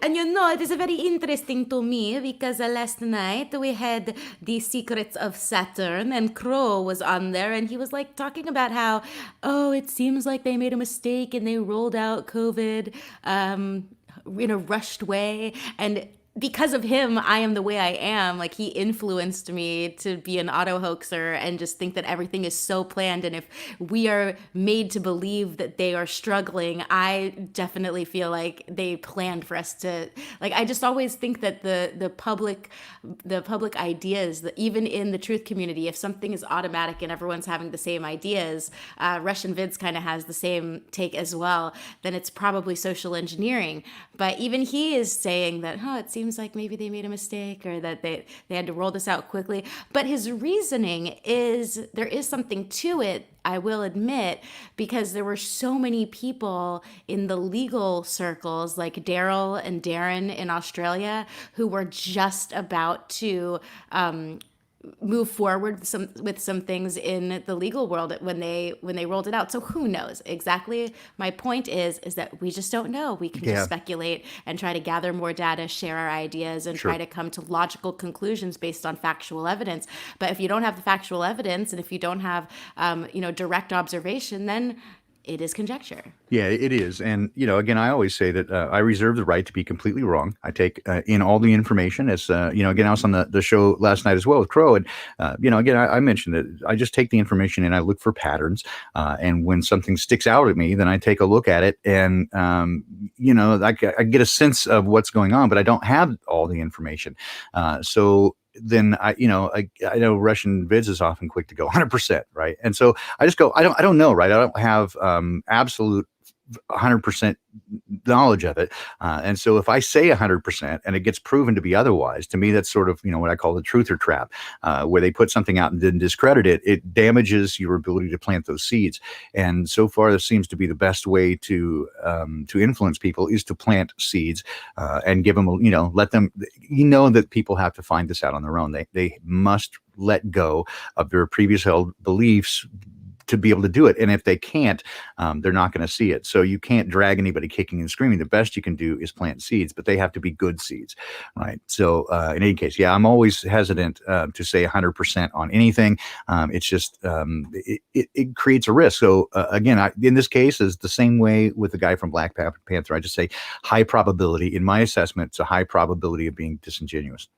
And it is very interesting to me because last night we had the Secrets of Saturn and Crow was on there, and he was like talking about how, it seems like they made a mistake and they rolled out COVID in a rushed way. And because of him, I am the way I am. Like, he influenced me to be an auto hoaxer and just think that everything is so planned. And if we are made to believe that they are struggling, I definitely feel like they planned for us to, like, I just always think that the public ideas, that even in the truth community, if something is automatic and everyone's having the same ideas, Russian Vids kind of has the same take as well, then it's probably social engineering. But even he is saying that, it seems like maybe they made a mistake, or that they had to roll this out quickly. But his reasoning is, there is something to it, I will admit, because there were so many people in the legal circles, like Daryl and Darren in Australia, who were just about to move forward with some things in the legal world when they rolled it out. So who knows exactly? My point is that we just don't know. We can just speculate and try to gather more data, share our ideas, and try to come to logical conclusions based on factual evidence. But if you don't have the factual evidence, and if you don't have direct observation, then it is conjecture. Yeah, it is. And, again, I always say that I reserve the right to be completely wrong. I take in all the information as, again, I was on the show last night as well with Crow. And, again, I mentioned that I just take the information and I look for patterns. And when something sticks out at me, then I take a look at it and, I get a sense of what's going on, but I don't have all the information. So then I know Russian Vids is often quick to go 100%, right? And so I just go, I don't know, right? I don't have absolute 100% knowledge of it. And so if I say 100% and it gets proven to be otherwise, to me, that's sort of, what I call the truther trap, where they put something out and then discredit it. It damages your ability to plant those seeds. And so far, this seems to be the best way to influence people, is to plant seeds and give them, let them, that people have to find this out on their own. They must let go of their previous held beliefs to be able to do it. And if they can't, they're not going to see it. So you can't drag anybody kicking and screaming. The best you can do is plant seeds, but they have to be good seeds, right? So in any case, I'm always hesitant to say 100% on anything. It's just, it creates a risk. So again, in this case, is the same way with the guy from Black Panther. I just say high probability. In my assessment, it's a high probability of being disingenuous.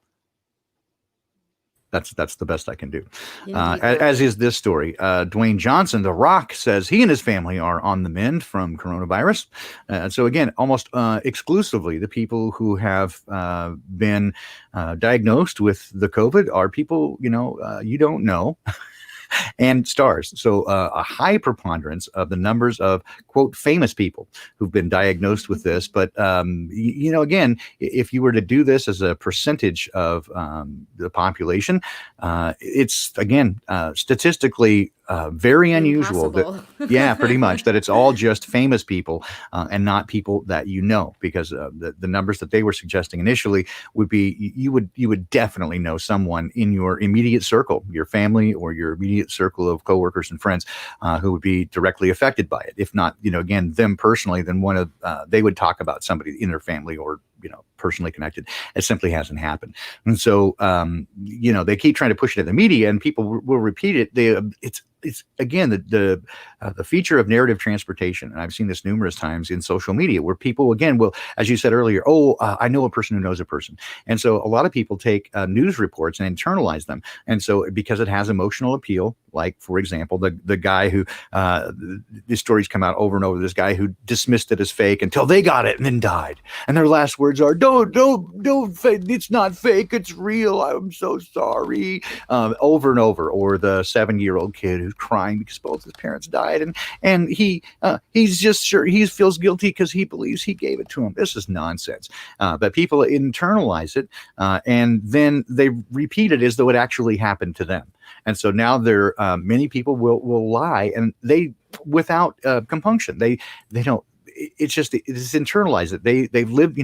That's the best I can do. As is this story. Dwayne Johnson, The Rock, says he and his family are on the mend from coronavirus. So again, almost exclusively the people who have been diagnosed with the COVID are people, you don't know. And stars. So a high preponderance of the numbers of, quote, famous people who've been diagnosed with this. But, again, if you were to do this as a percentage of the population, it's, again, statistically very unusual. That, pretty much, that it's all just famous people and not people that because the numbers that they were suggesting initially would be you would definitely know someone in your immediate circle, your family or your immediate circle of coworkers and friends who would be directly affected by it. If not, again, them personally, then they would talk about somebody in their family or personally connected. It simply hasn't happened. And so, they keep trying to push it in the media and people will repeat it. It's again, the feature of narrative transportation. And I've seen this numerous times in social media where people, again, will, as you said earlier, I know a person who knows a person. And so a lot of people take news reports and internalize them. And so because it has emotional appeal, like, for example, the guy who, the stories come out over and over, this guy who dismissed it as fake until they got it and then died. And their last words are, don't, it's not fake, it's real, I'm so sorry, over and over. Or the 7-year-old kid who's crying because both his parents died, and he's just sure he feels guilty because he believes he gave it to him. This is nonsense. But people internalize it, and then they repeat it as though it actually happened to them. And so now many people will lie, and they, without compunction, they don't. It's internalized it. They've lived,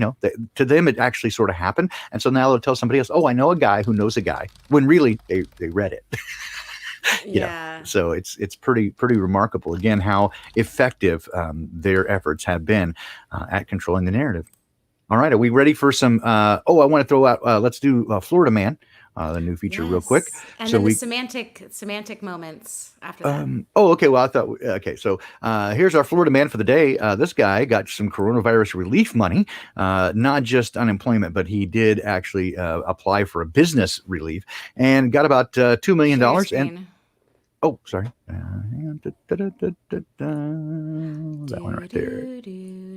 to them it actually sort of happened, and so now they'll tell somebody else, I know a guy who knows a guy, when really they read it. So it's pretty remarkable, again, how effective their efforts have been at controlling the narrative. All right, are we ready for some? I want to throw out. Let's do Florida Man. the new feature real quick. Yes. And So then we the semantic moments after that. Oh, okay. Well, I thought, okay. So here's our Florida man for the day. This guy got some coronavirus relief money, not just unemployment, but he did actually apply for a business relief and got about $2 million. Share your And screen. oh, sorry. Hang on. That one right there.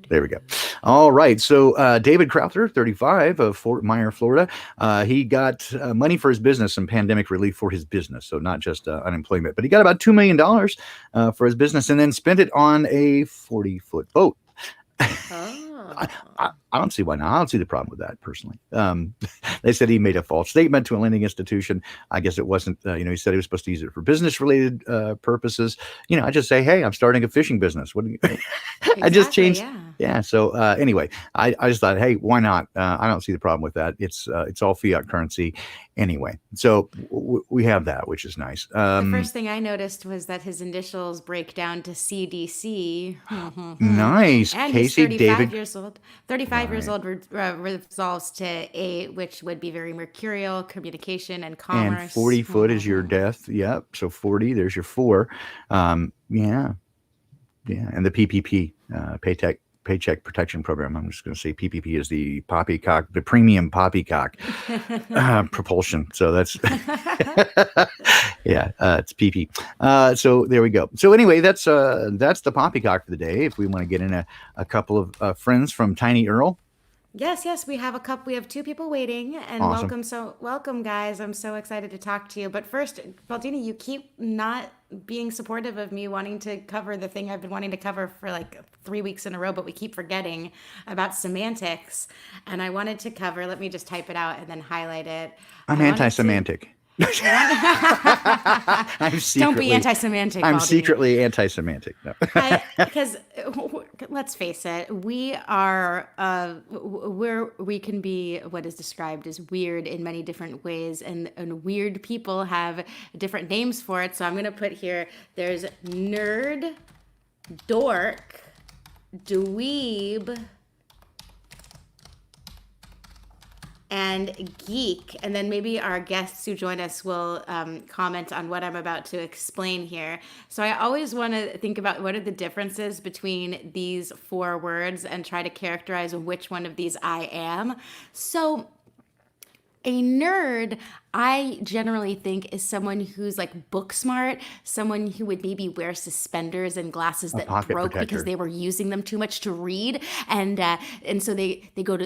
There we go. All right. So David Crowther, 35 of Fort Myer, Florida, he got money for his business, some pandemic relief for his business. So not just unemployment, but he got about $2 million for his business and then spent it on a 40-foot boat. I don't see why not. I don't see the problem with that personally. They said he made a false statement to a lending institution. I guess it wasn't, he said he was supposed to use it for business related purposes. I just say, hey, I'm starting a fishing business. What do you Exactly, I just changed. Yeah. Yeah. So anyway, I just thought, hey, why not? I don't see the problem with that. It's all fiat currency anyway. So we have that, which is nice. The first thing I noticed was that his initials break down to CDC. Nice. And Casey he's 35 David. years old. 35 years old resolves to A, which would be very mercurial, communication and commerce. And 40 foot is your death. Yep. So 40, there's your 4. Yeah. And the PPP, Paycheck Protection Program. I'm just going to say PPP is the Poppycock, the premium Poppycock propulsion. So that's, it's PP. So there we go. So anyway, that's the Poppycock for the day. If we want to get in a couple of friends from Tiny Earl. Yes, we have a couple. We have 2 people waiting, and Awesome. welcome, guys. I'm so excited to talk to you. But first, Baldini, you keep not being supportive of me wanting to cover the thing I've been wanting to cover for like 3 weeks in a row, but we keep forgetting about semantics. And I wanted to cover. Let me just type it out and then highlight it. I'm anti-semantic. Don't be anti-semantic. I'm Baldini. secretly anti-semantic. No. Because let's face it, we are where we can be what is described as weird in many different ways, and weird people have different names for it. So I'm gonna put here. There's nerd, dork, dweeb, and geek. And then maybe our guests who join us will comment on what I'm about to explain here. So I always want to think about what are the differences between these 4 words and try to characterize which one of these I am. So a nerd, I generally think, is someone who's like book smart, someone who would maybe wear suspenders and glasses that pocket broke protector. because they were using them too much to read, and so they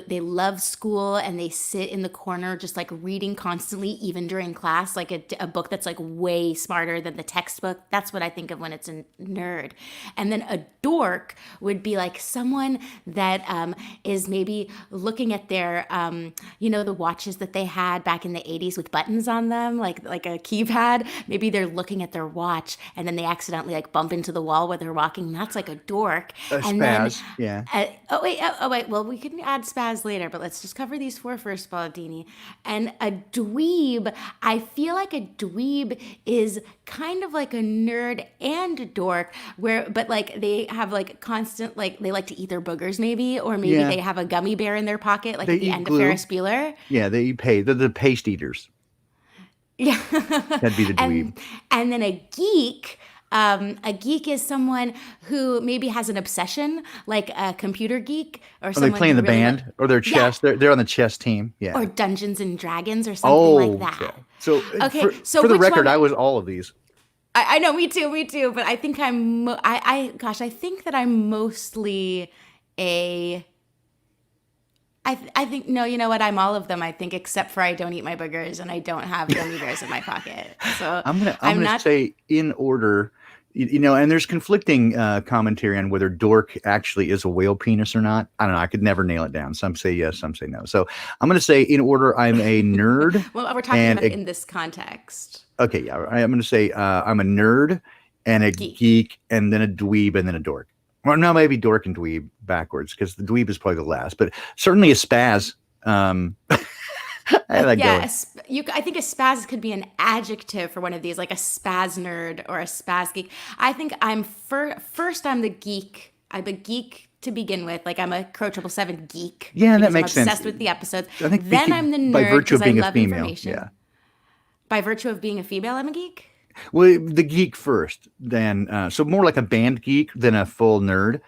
love school and they sit in the corner just like reading constantly, even during class, like a book that's like way smarter than the textbook. That's what I think of when it's a nerd. And then a dork would be like someone that is maybe looking at their the watches that they had back in the 80s with buttons on them, like a keypad. Maybe they're looking at their watch and then they accidentally like bump into the wall while they're walking. That's like a dork. And spaz, yeah. Oh wait. Well, we can add spaz later, but let's just cover these 4 first, Baldini. And a dweeb, I feel like a dweeb is kind of like a nerd and a dork, but like they have like constant, like they like to eat their boogers maybe, or maybe they have a gummy bear in their pocket, like They at the eat end glue. of Ferris Bueller. Yeah, they pay. They're the paste eaters. Yeah. That'd be the dweeb. And then a geek. A geek is someone who maybe has an obsession, like a computer geek, or Or someone they play in who the really band, or they're chess. They're on the chess team. Yeah. or Dungeons and Dragons, or something like that. So Okay, so for the which record, one- I was all of these. I know, me too. But I think I think that I'm mostly a. I think no, you know what? I'm all of them. I think, except for I don't eat my boogers and I don't have gummy bears in my pocket. So I'm gonna say in order. And there's conflicting commentary on whether dork actually is a whale penis or not. I don't know. I could never nail it down. Some say yes, some say no. So I'm going to say in order, I'm a nerd. Well, we're talking about it in this context. Okay, yeah. I'm going to say I'm a nerd and a geek and then a dweeb and then a dork. Well, no, maybe dork and dweeb backwards, because the dweeb is probably the last. But certainly a spaz. I think a spaz could be an adjective for one of these, like a spaz nerd or a spaz geek. I think I'm first. I'm the geek. I'm a geek to begin with. Like I'm a Crow 777 geek. Yeah, that because makes I'm sense. obsessed with the episodes. I think then I'm the nerd by virtue of because being I a love female. information. Yeah. By virtue of being a female, I'm a geek? Well, the geek first, then so more like a band geek than a full nerd.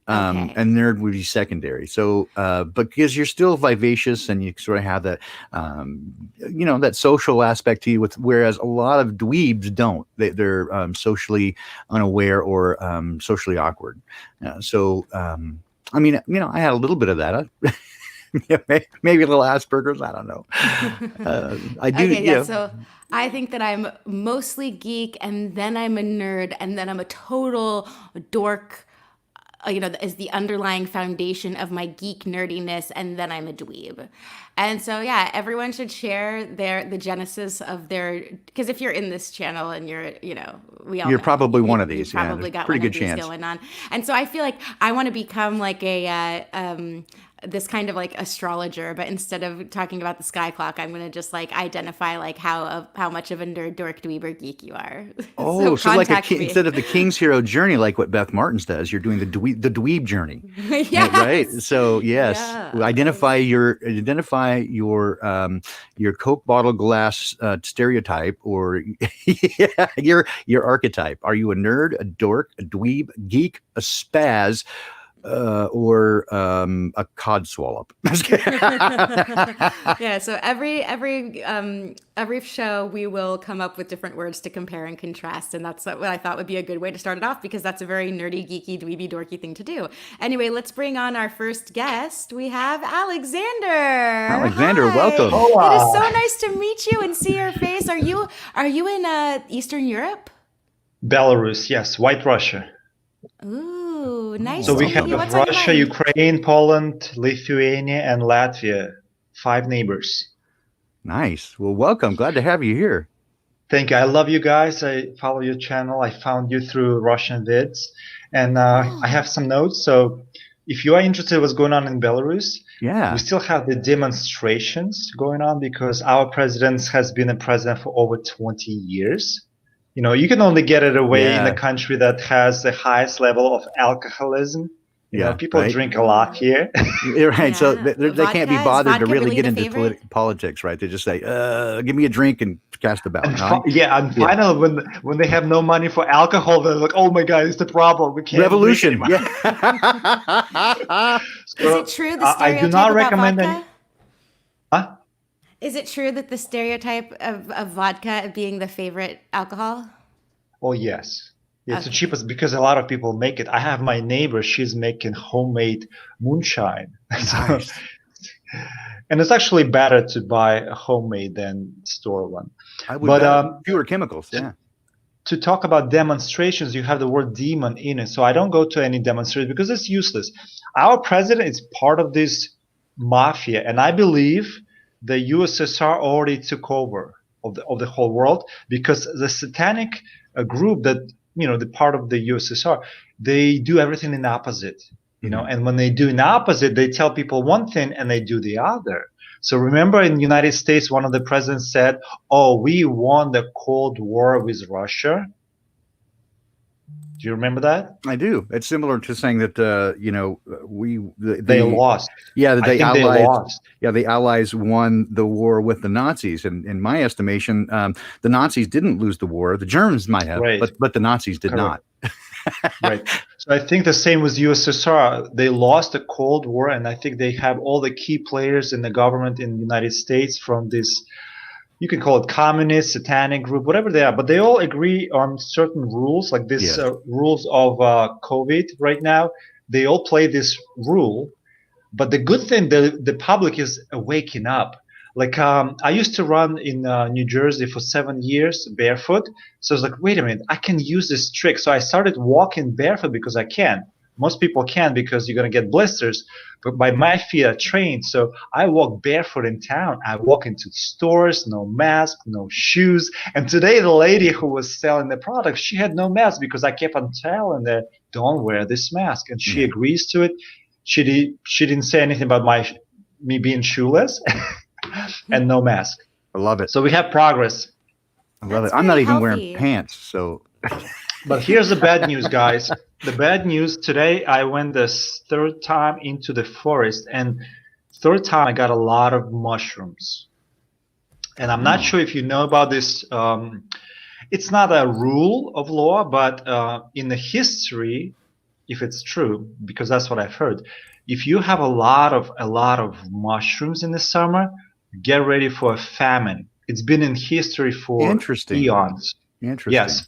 Okay. And nerd would be secondary. So, but because you're still vivacious and you sort of have that, that social aspect to you, whereas a lot of dweebs don't. They're socially unaware or socially awkward. I mean, I had a little bit of that. Maybe a little Asperger's. I don't know. I do. Okay, yeah. So I think that I'm mostly geek, and then I'm a nerd, and then I'm a total dork. Is the underlying foundation of my geek nerdiness, and then I'm a dweeb. And so, yeah, everyone should share the genesis of their, because if you're in this channel and you're You're probably one of these. You probably got pretty one good of these chance going on. And so I feel like I want to become like this kind of like astrologer, but instead of talking about the sky clock, I'm going to just like identify like how much of a nerd, dork, dweeb, or geek you are. Oh, so like contact me. instead of the King's Hero journey, like what Beth Martins does, you're doing the dweeb journey. Yes. Right. So yes, Yeah. identify your Coke bottle glass stereotype, or your archetype. Are you a nerd, a dork, a dweeb, geek, a spaz? Or a cod swallop. Yeah. So every show we will come up with different words to compare and contrast, and that's what I thought would be a good way to start it off, because that's a very nerdy, geeky, dweeby, dorky thing to do. Anyway, let's bring on our first guest. We have Alexander. Alexander, Hi. welcome. It is so nice to meet you and see your face. Are you in Eastern Europe? Belarus, yes, White Russia. Ooh, nice. So we to have meet you. What's on your Russia, mind? Ukraine, Poland, Lithuania, and Latvia. 5 neighbors. Nice. Well, welcome. Glad to have you here. Thank you. I love you guys. I follow your channel. I found you through Russian vids. And I have some notes. So if you are interested in what's going on in Belarus, Yeah. we still have the demonstrations going on because our president has been a president for over 20 years. You can only get it away in a country that has the highest level of alcoholism. People drink a lot here. Right. So they can't be bothered to really really get the into favorite? politics, right? They just say, give me a drink and cast a ballot. And finally, when they have no money for alcohol, they're like, "Oh my God, it's the problem. We can't." Revolution. drink anymore." Yeah. Is it true the stereotype I do not about recommend vodka? Huh? Is it true that the stereotype of vodka being the favorite alcohol? Oh yes. It's the cheapest because a lot of people make it. I have my neighbor; she's making homemade moonshine. Nice. And it's actually better to buy a homemade than store one. I would But bet fewer chemicals. Yeah. to talk about demonstrations, you have the word demon in it. So I don't go to any demonstrations because it's useless. Our president is part of this mafia, and I believe the USSR already took over of the whole world because the satanic group that the part of the USSR, they do everything in the opposite. And when they do in the opposite, they tell people one thing and they do the other. So remember in the United States, one of the presidents said, "Oh, we won the Cold War with Russia." Do you remember that? I do. It's similar to saying that They lost. Yeah, that I think they lost. Yeah, the Allies won the war with the Nazis, and in my estimation, the Nazis didn't lose the war. The Germans might have, Right. but the Nazis did Correct. not. Right. So I think the same with USSR. They lost the Cold War, and I think they have all the key players in the government in the United States from this, you can call it communist, satanic group, whatever they are, but they all agree on certain rules, like this Yes. rules of COVID right now. They all play this rule, but the good thing, the public is waking up. Like I used to run in New Jersey for 7 years barefoot. So I was like, wait a minute, I can use this trick. So I started walking barefoot because I can. Most people can because you're going to get blisters. But by my feet are trained. So I walk barefoot in town. I walk into stores, no mask, no shoes. And today the lady who was selling the product, she had no mask because I kept on telling her, don't wear this mask. And she agrees to it. She didn't say anything about me being shoeless. And no mask. I love it. So we have progress. I love That's it. I'm not very even healthy. wearing pants, so But here's the bad news, guys. The bad news today, I went the third time into the forest, and third time I got a lot of mushrooms. And I'm not sure if you know about this. It's not a rule of law, but in the history, if it's true, because that's what I've heard, if you have a lot of mushrooms in the summer, get ready for a famine. It's been in history for eons. Interesting. Yes.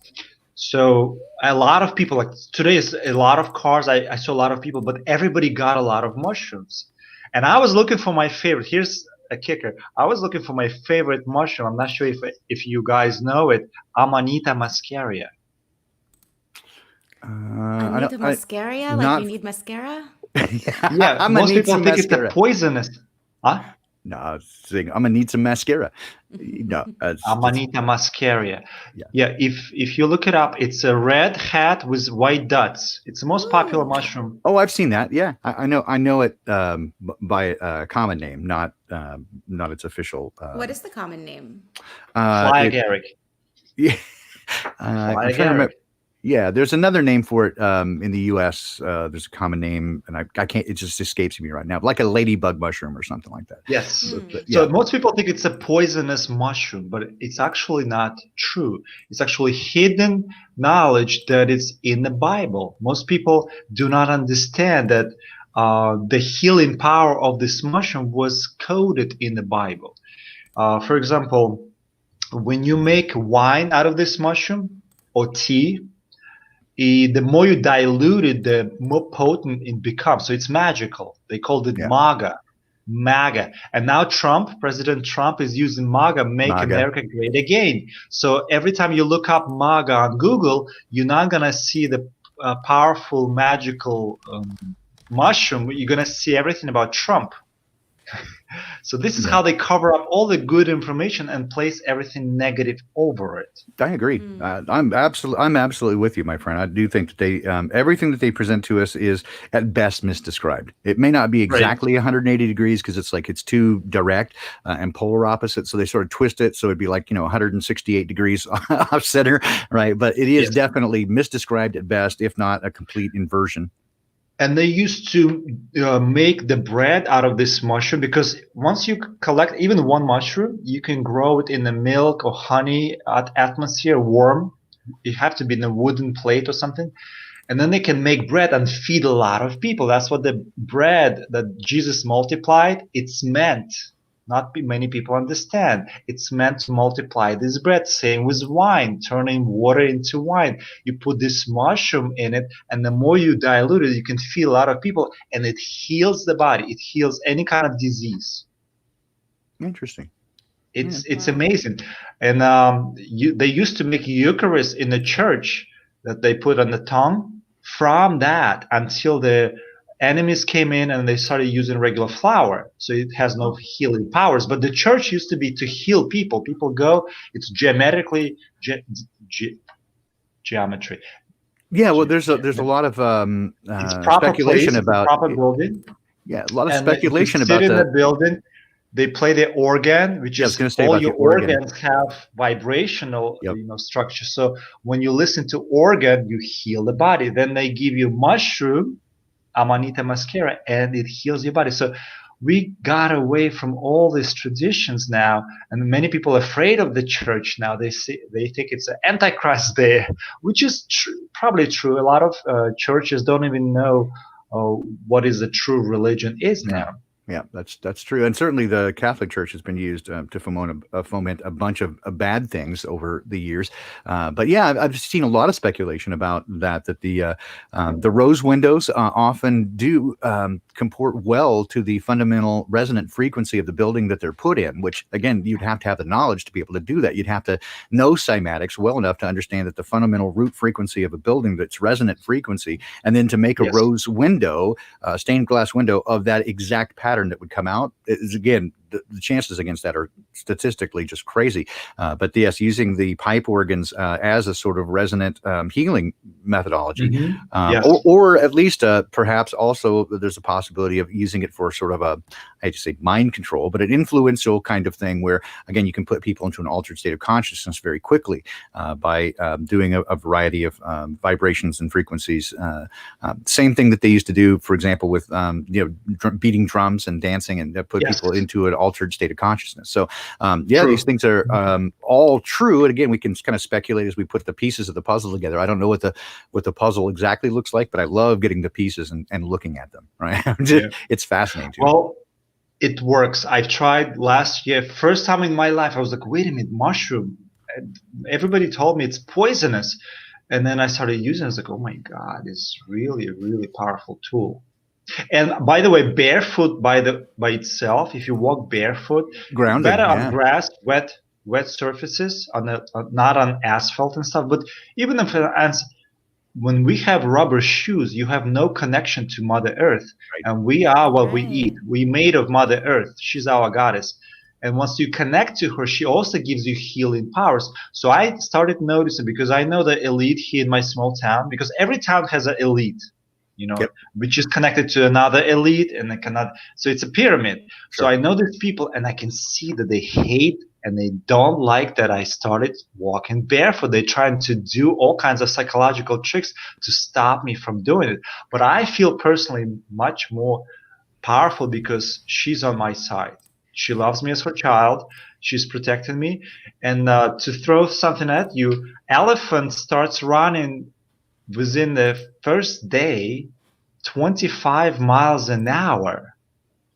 So a lot of people, like today is a lot of cars. I saw a lot of people, but everybody got a lot of mushrooms. And I was looking for my favorite. Here's a kicker. I was looking for my favorite mushroom. I'm not sure if you guys know it. Amanita muscaria. Amanita muscaria? Like you need mascara? Yeah, most people think it's a poisonous. Huh? No, I'm gonna need some mascara. No, Amanita muscaria. Yeah, if you look it up, it's a red hat with white dots. It's the most popular mushroom. Oh, I've seen that. Yeah, I know it by a common name, not its official. What is the common name? Flag Eric. Yeah, I'm trying to remember. Yeah, there's another name for it in the U.S. There's a common name, and I can't. It just escapes me right now. Like a ladybug mushroom or something like that. Yes. So most people think it's a poisonous mushroom, but it's actually not true. It's actually hidden knowledge that is in the Bible. Most people do not understand that the healing power of this mushroom was coded in the Bible. For example, when you make wine out of this mushroom or tea, the more you dilute it, the more potent it becomes. So it's magical. They called it MAGA. And now President Trump is using MAGA, Make America Great Again. So every time you look up MAGA on Google, you're not going to see the powerful, magical mushroom. You're going to see everything about Trump. So this is how they cover up all the good information and place everything negative over it. I agree. I'm absolutely with you, my friend. I do think that they everything that they present to us is at best misdescribed. It may not be exactly 180 degrees because it's too direct and polar opposite. So they sort of twist it so it'd be like 168 degrees off center, right? But it is definitely misdescribed at best, if not a complete inversion. And they used to make the bread out of this mushroom because once you collect even one mushroom, you can grow it in the milk or honey atmosphere, warm. You have to be in a wooden plate or something. And then they can make bread and feed a lot of people. That's what the bread that Jesus multiplied, it's meant. Not many people understand. It's meant to multiply this bread. Same with wine, turning water into wine. You put this mushroom in it, and the more you dilute it, you can feed a lot of people, and it heals the body. It heals any kind of disease. Interesting. It's amazing. And they used to make Eucharist in the church that they put on the tongue. From that until the enemies came in and they started using regular flour, so it has no healing powers. But the church used to be to heal people. People go, it's geometry. Yeah, well, there's a lot of speculation about proper building. Yeah, a lot of speculation about in the building. They play the organ, which is all your organs have vibrational, structure. So when you listen to organ, you heal the body. Then they give you mushroom, Amanita muscaria, and it heals your body. So we got away from all these traditions now, and many people are afraid of the church now. They think it's an antichrist there, which is probably true. A lot of churches don't even know what is the true religion is now. Yeah, that's true, and certainly the Catholic Church has been used to foment a bunch of bad things over the years. But yeah, I've seen a lot of speculation about that the rose windows often do comport well to the fundamental resonant frequency of the building that they're put in. Which again, you'd have to have the knowledge to be able to do that. You'd have to know cymatics well enough to understand that the fundamental root frequency of a building, that's resonant frequency, and then to make a rose window, stained glass window of that exact pattern that would come out is, again, the chances against that are statistically just crazy. But yes, using the pipe organs as a sort of resonant healing methodology, or at least perhaps also there's a possibility of using it for sort of I hate to say mind control, but an influential kind of thing where, again, you can put people into an altered state of consciousness very quickly by doing a variety of vibrations and frequencies. Same thing that they used to do, for example, with beating drums and dancing and put people into an altered state of consciousness. So yeah, True. these things are all true. And again, we can kind of speculate as we put the pieces of the puzzle together. I don't know what the puzzle exactly looks like, but I love getting the pieces and looking at them. Right? It's fascinating. Well, it works. I tried last year. First time in my life, I was like, wait a minute, mushroom. And everybody told me it's poisonous. And then I started using it. I was like, oh my God, it's really a really powerful tool. And by the way, barefoot by itself, if you walk barefoot, Grounded, better yeah. on grass, wet surfaces, not on asphalt and stuff. But even if when we have rubber shoes, you have no connection to Mother Earth. Right. And we are what we Right. eat. We made of Mother Earth. She's our goddess. And once you connect to her, she also gives you healing powers. So I started noticing, because I know the elite here in my small town, because every town has an elite, Yep. which is connected to another elite, and they cannot. So it's a pyramid. Sure. So I know these people, and I can see that they hate and they don't like that I started walking barefoot. They're trying to do all kinds of psychological tricks to stop me from doing it. But I feel personally much more powerful because she's on my side. She loves me as her child. She's protecting me. And to throw something at you, elephant starts running within the first day 25 miles an hour.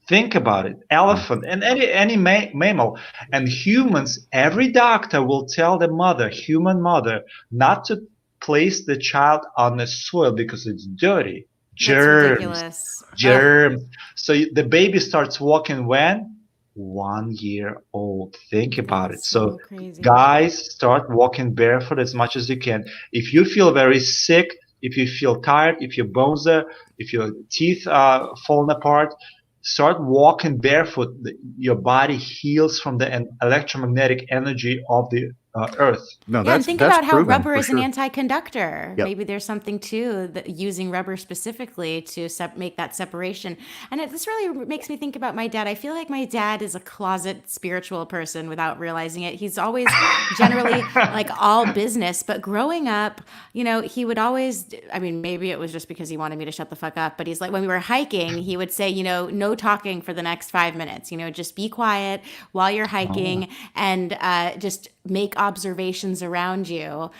Think about it. Elephant and any mammal. And humans, every doctor will tell the human mother, not to place the child on the soil because it's dirty. That's Germs. ridiculous. Germs. So the baby starts walking when? 1 year old. Think about it. So crazy. guys, start walking barefoot as much as you can. If you feel very sick, if you feel tired, if your bones are, if your teeth are falling apart, start walking barefoot. Your body heals from the electromagnetic energy of the earth. No, Yeah, and think about how proven, rubber for is an sure. anti-conductor. Yep. Maybe there's something to using rubber specifically to make that separation. And this really makes me think about my dad. I feel like my dad is a closet spiritual person without realizing it. He's always generally like all business, but growing up, he would always, I mean, maybe it was just because he wanted me to shut the fuck up, but he's like, when we were hiking, he would say, no talking for the next 5 minutes, just be quiet while you're hiking and just make observations around you.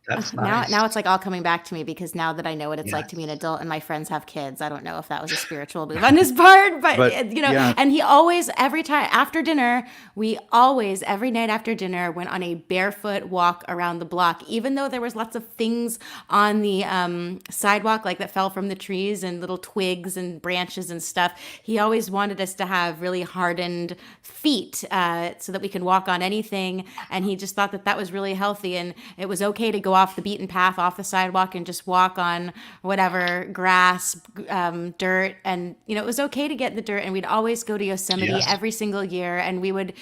That's nice. Now it's like all coming back to me, because now that I know what it's like to be an adult and my friends have kids, I don't know if that was a spiritual move on his part, but yeah. and he always, every time after dinner, every night after dinner went on a barefoot walk around the block, even though there was lots of things on the sidewalk, like that fell from the trees and little twigs and branches and stuff. He always wanted us to have really hardened feet so that we can walk on anything. And he just thought that was really healthy, and it was okay to go off the beaten path, off the sidewalk, and just walk on whatever grass, dirt, and it was okay to get in the dirt. And we'd always go to Yosemite every single year, and we would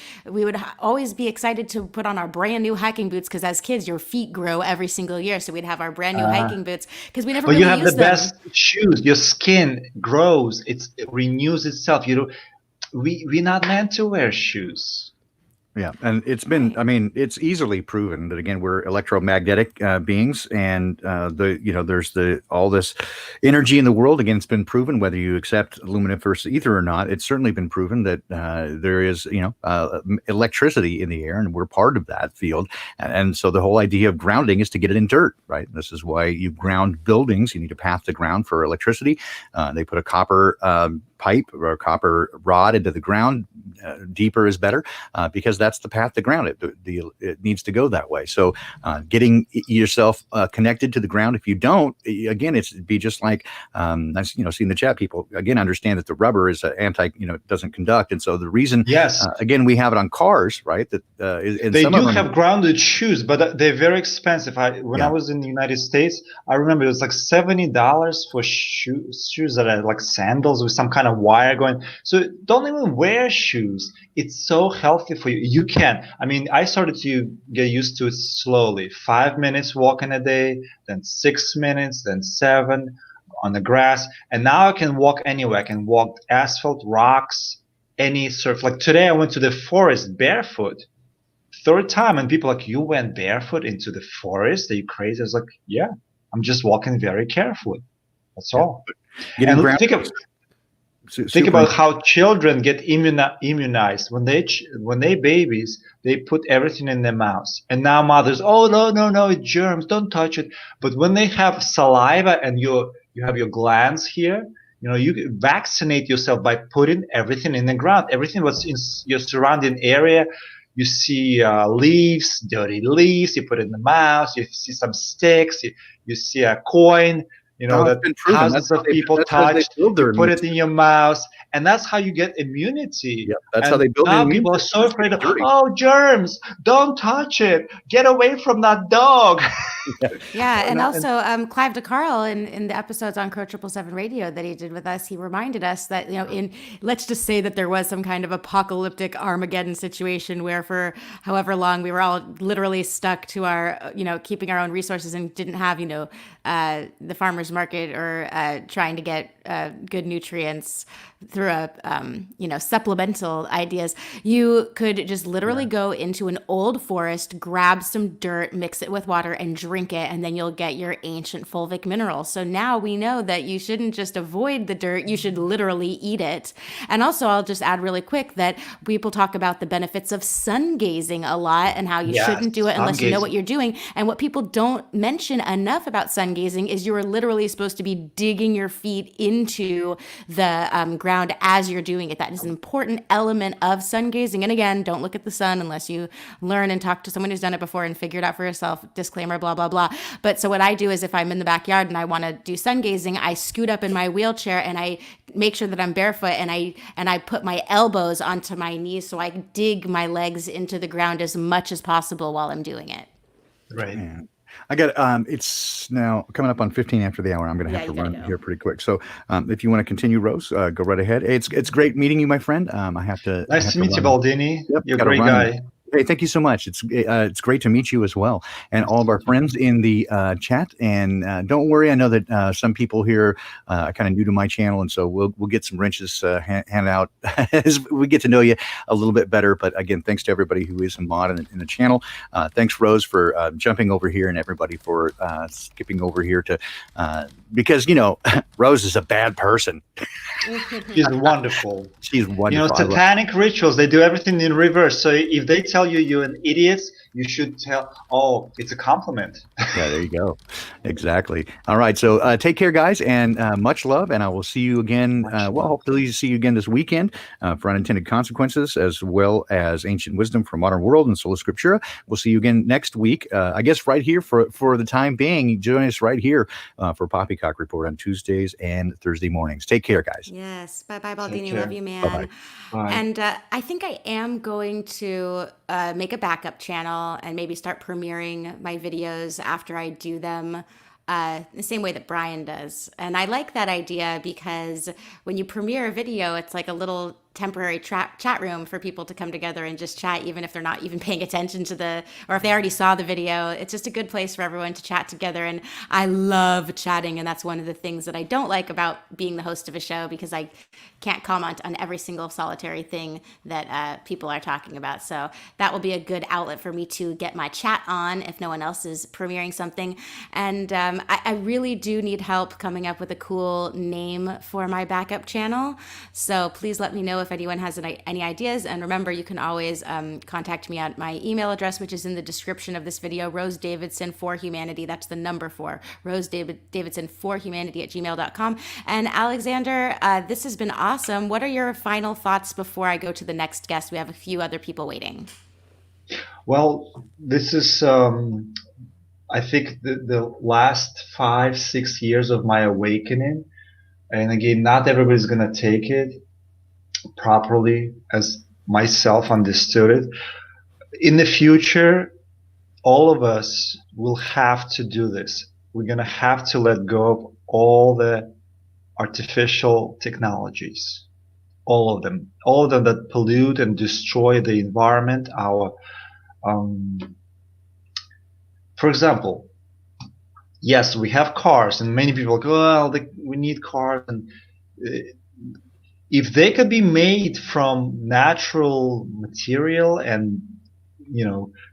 always be excited to put on our brand new hiking boots, because as kids your feet grow every single year, so we'd have our brand new hiking boots because we never But really you have the used them. best shoes. Your skin grows. It renews itself. We're not meant to wear shoes. Yeah, and it's easily proven that, again, we're electromagnetic beings, and there's all this energy in the world. Again, it's been proven, whether you accept luminiferous ether or not. It's certainly been proven that there is electricity in the air, and we're part of that field. And so the whole idea of grounding is to get it in dirt, right? This is why you ground buildings. You need a path to ground for electricity. They put a copper pipe or a copper rod into the ground. Deeper is better, because that's the path to ground it. It needs to go that way. So getting yourself connected to the ground. If you don't, again, it'd be just like seeing the chat people again understand that the rubber is it doesn't conduct, and so the reason again we have it on cars, right? That they do have grounded shoes, but they're very expensive. When I was in the United States, I remember it was like $70 for shoes that are like sandals with some kind of wire going. So don't even wear shoes. It's so healthy for you. You can. I mean, I started to get used to it slowly. 5 minutes walking a day, then 6 minutes, then 7 on the grass. And now I can walk anywhere. I can walk asphalt, rocks, any surf. Like today I went to the forest barefoot. 3rd time, and people are like, you went barefoot into the forest? Are you crazy? I was like, yeah, I'm just walking very carefully. That's all. Getting And think of Think about how children get immunized when they babies. They put everything in their mouths, and now mothers, oh no, it's germs, don't touch it. But when they have saliva and you have your glands here, you vaccinate yourself by putting everything in the ground. Everything was in your surrounding area. You see leaves, dirty leaves. You put it in the mouth. You see some sticks. You see a coin. That thousands of people touched. You put it in your mouth, and that's how you get immunity. Yeah, that's how they build now immunity. People are so afraid of, germs. Don't touch it. Get away from that dog. Yeah, and also Clive DeCarl in the episodes on Crow 777 Radio that he did with us, he reminded us that, let's just say that there was some kind of apocalyptic Armageddon situation where for however long we were all literally stuck to our, keeping our own resources and didn't have, the farmer's market or trying to get good nutrients through supplemental ideas. You could just literally go into an old forest, grab some dirt, mix it with water, and drink it, and then you'll get your ancient fulvic mineral. So now we know that you shouldn't just avoid the dirt, you should literally eat it. And also, I'll just add really quick that people talk about the benefits of sun gazing a lot and how you shouldn't do it unless you know what you're doing. And what people don't mention enough about sun gazing is you are literally supposed to be digging your feet into the ground as you're doing it. That is an important element of sun gazing. And again, don't look at the sun unless you learn and talk to someone who's done it before and figure it out for yourself. Disclaimer, blah, blah, blah. But so what I do is if I'm in the backyard and I want to do sun gazing, I scoot up in my wheelchair and I make sure that I'm barefoot and I put my elbows onto my knees so I dig my legs into the ground as much as possible while I'm doing it. Right. Yeah. I got it's now coming up on 15 after the hour. I'm going to have to run here pretty quick. So if you want to continue, Rose, go right ahead. It's great meeting you, my friend. I have to. Nice to meet you, Baldini. Yep, you're a great guy. Hey, thank you so much. It's great to meet you as well, and all of our friends in the chat. And don't worry, I know that some people here are kind of new to my channel, and so we'll get some wrenches handed out as we get to know you a little bit better. But again, thanks to everybody who is a mod in the channel. Thanks, Rose, for jumping over here, and everybody for skipping over here to because Rose is a bad person. She's wonderful. She's wonderful. Satanic rituals, they do everything in reverse. So if they tell you you're an idiot, you should tell, oh, it's a compliment. Yeah, there you go. Exactly. All right. So take care, guys, and much love. And I will see you again. Hopefully see you again this weekend for Unintended Consequences, as well as Ancient Wisdom from Modern World and Sola Scriptura. We'll see you again next week. I guess right here for the time being. Join us right here for Poppycock Report on Tuesdays and Thursday mornings. Take care, guys. Yes. Bye-bye, Baldini. Love you, man. Bye-bye. Bye. And I think I am going to make a backup channel and maybe start premiering my videos after I do them the same way that Brian does. And I like that idea because when you premiere a video, it's like a little temporary chat room for people to come together and just chat, even if they're not even paying attention to or if they already saw the video. It's just a good place for everyone to chat together. And I love chatting. And that's one of the things that I don't like about being the host of a show, because I can't comment on every single solitary thing that people are talking about. So that will be a good outlet for me to get my chat on if no one else is premiering something. And I really do need help coming up with a cool name for my backup channel. So please let me know if anyone has any ideas. And remember, you can always contact me at my email address, which is in the description of this video, rosedavidson4humanity. That's the number 4, rosedavidson4humanity@gmail.com. And Alexander, this has been awesome. What are your final thoughts before I go to the next guest? We have a few other people waiting. Well, this is, I think, the last 5-6 years of my awakening. And again, not everybody's going to take it properly as myself understood it. In the future, all of us will have to do this. We're going to have to let go of all the artificial technologies, all of them that pollute and destroy the environment. For example, yes, we have cars, and many people go, well, we need cars, and if they could be made from natural material and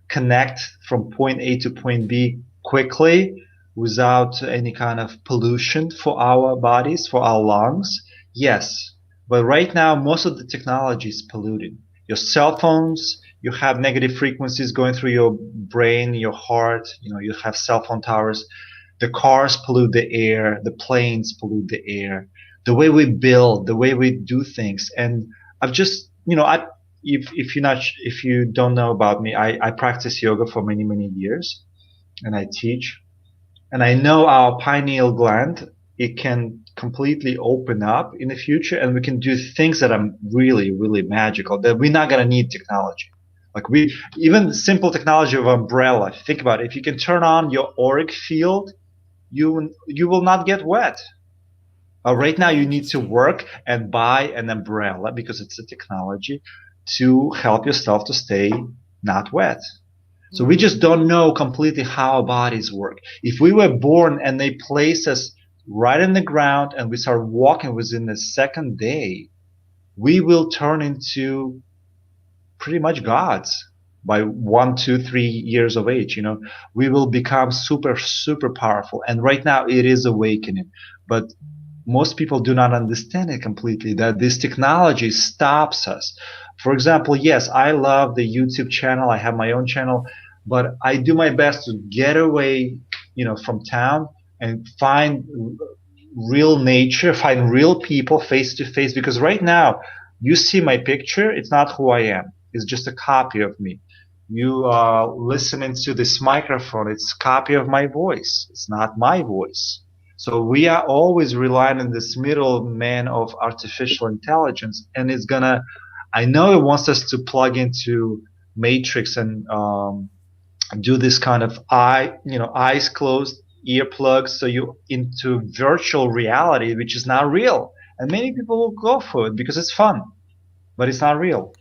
connect from point A to point B quickly without any kind of pollution for our bodies, for our lungs, yes, But right now, most of the technology is polluted. Your cell phones, you have negative frequencies going through your brain, your heart. You have cell phone towers. The cars pollute the air. The planes pollute the air. The way we build, the way we do things. And I've just, if you don't know about me, I practice yoga for many, many years, and I teach. And I know our pineal gland, it can completely open up in the future, and we can do things that are really, really magical, that we're not going to need technology. Like even simple technology of umbrella. Think about it. If you can turn on your auric field, you will not get wet. Right now, you need to work and buy an umbrella because it's a technology to help yourself to stay not wet. So we just don't know completely how our bodies work. If we were born and they place us right in the ground and we start walking within the second day, we will turn into pretty much gods by 1, 2, 3 years of age. We will become super, super powerful. And right now it is awakening. But most people do not understand it completely, that this technology stops us. For example, yes, I love the YouTube channel. I have my own channel, but I do my best to get away, from town and find real nature, find real people face to face. Because right now, you see my picture, it's not who I am. It's just a copy of me. You are listening to this microphone, it's a copy of my voice. It's not my voice. So we are always relying on this middleman of artificial intelligence, and I know it wants us to plug into Matrix and do this kind of eyes closed, earplugs, so you into virtual reality, which is not real. And many people will go for it because it's fun, but it's not real.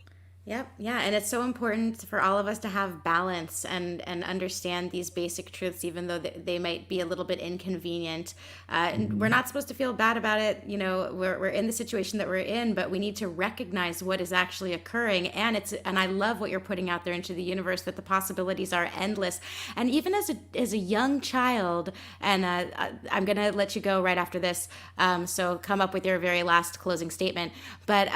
Yep. Yeah. And it's so important for all of us to have balance and understand these basic truths, even though they might be a little bit inconvenient. And we're not supposed to feel bad about it. We're in the situation that we're in, but we need to recognize what is actually occurring. And I love what you're putting out there into the universe, that the possibilities are endless. And even as a young child, and I'm going to let you go right after this. So come up with your very last closing statement. But,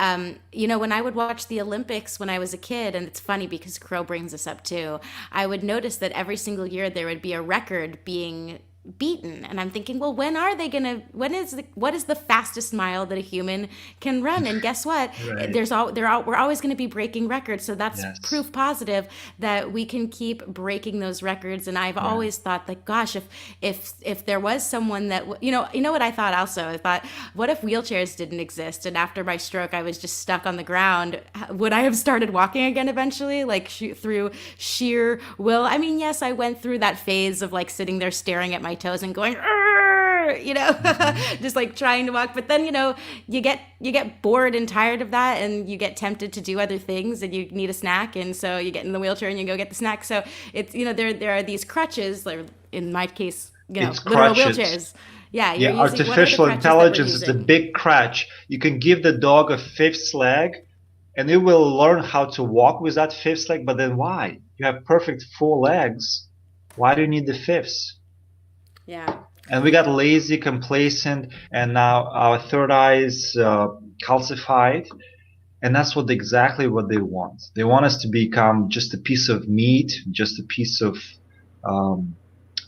when I would watch the Olympics when I was a kid, and it's funny because Crow brings this up too, I would notice that every single year there would be a record being beaten, and I'm thinking, well, what is the fastest mile that a human can run? And guess what? Right. We're always going to be breaking records, so that's Yes. proof positive that we can keep breaking those records. And I've always thought, like, gosh, if there was someone that you know what I thought also, I thought, what if wheelchairs didn't exist, and after my stroke I was just stuck on the ground? Would I have started walking again eventually, like through sheer will? I mean, yes, I went through that phase of like sitting there staring at my toes and going, just like trying to walk. But then, you get bored and tired of that, and you get tempted to do other things, and you need a snack. And so you get in the wheelchair and you go get the snack. So it's, there are these crutches, like in my case, It's literal crutches. wheelchairs. Yeah. Yeah, You're using, what are the artificial crutches that we're intelligence is a using? big crutch. You can give the dog a fifth leg, and it will learn how to walk with that fifth leg. But then why? You have perfect 4 legs. Why do you need the fifths? Yeah. And we got lazy, complacent, and now our third eye is calcified. And that's exactly what they want. They want us to become just a piece of meat, just a piece of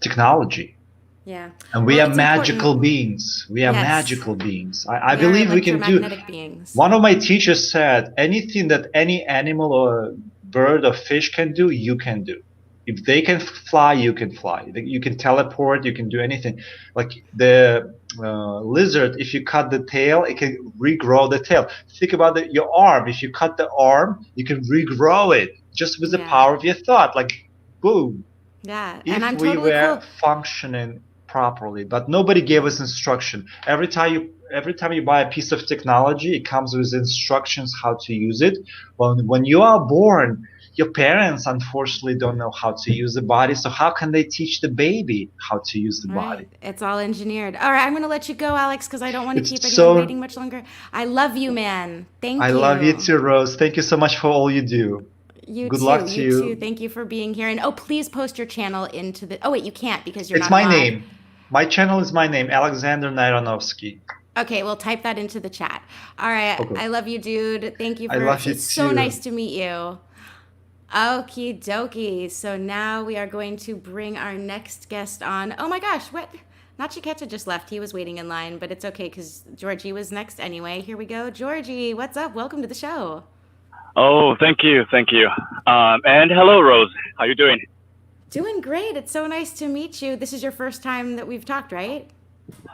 technology. Yeah. And we Well, are it's magical important. beings. We are Yes. magical beings. I We are believe we can do. electromagnetic beings. One of my teachers said, anything that any animal or bird or fish can do, you can do. If they can fly, you can fly. You can teleport, you can do anything. Like the lizard, if you cut the tail, it can regrow the tail. Think about your arm. If you cut the arm, you can regrow it just with the Yeah. power of your thought. Like, boom. Yeah. If And I'm we totally were cool. functioning properly, but nobody gave us instruction. Every time you buy a piece of technology, it comes with instructions how to use it. When you are born, your parents unfortunately don't know how to use the body, so how can they teach the baby how to use the body? Right. It's all engineered. All right, I'm going to let you go, Alex, because I don't want to It's keep anyone so waiting much longer. I love you, man. Thank I you. love you too, Rose. Thank you so much for all you do. You Good too. luck to You you. too. Thank you for being here. And please post your channel into the. Oh wait, you can't because you're It's not my live. name. My channel is my name, Alexander Naironovsky. Okay, we'll type that into the chat. All right, Okay. I love you, dude. Thank you I for. love you It's so too. nice to meet you. Okie dokie. So now we are going to bring our next guest on. Oh my gosh, what? Nachiketa just left. He was waiting in line, but it's okay because Georgie was next anyway. Here we go. Georgie, what's up? Welcome to the show. Oh, thank you. And hello, Rose. How you doing? Doing great. It's so nice to meet you. This is your first time that we've talked, right?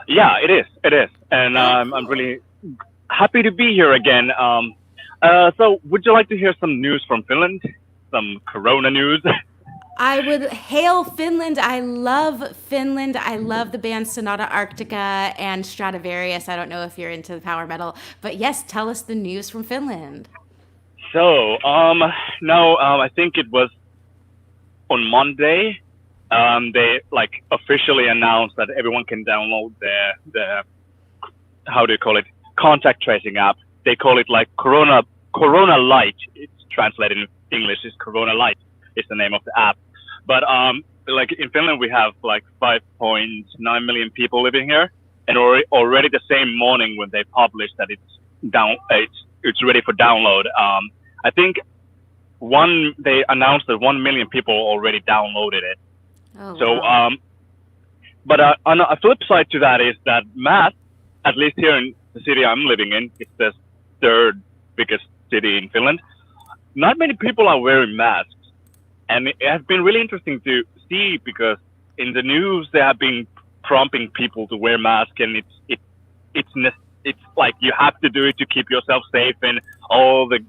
Yeah, it is, and Oh, I'm cool. really happy to be here again. So would you like to hear some news from Finland? Some Corona news? I would hail Finland. I love Finland. I love the band Sonata Arctica and Stradivarius. I don't know if you're into power metal, but yes, tell us the news from Finland. So, no, I think it was on Monday. They like officially announced that everyone can download the how do you call it, contact tracing app. They call it like Corona Light. It's translated in English is Corona Light is the name of the app. But like in Finland we have like 5.9 million people living here, and already the same morning when they published that it's ready for download. I think they announced that 1 million people already downloaded it. Oh, So, wow. but on a flip side to that is that math, at least here in the city I'm living in, it's the third biggest city in Finland. Not many people are wearing masks, and it has been really interesting to see because in the news they have been prompting people to wear masks, and it's like you have to do it to keep yourself safe, and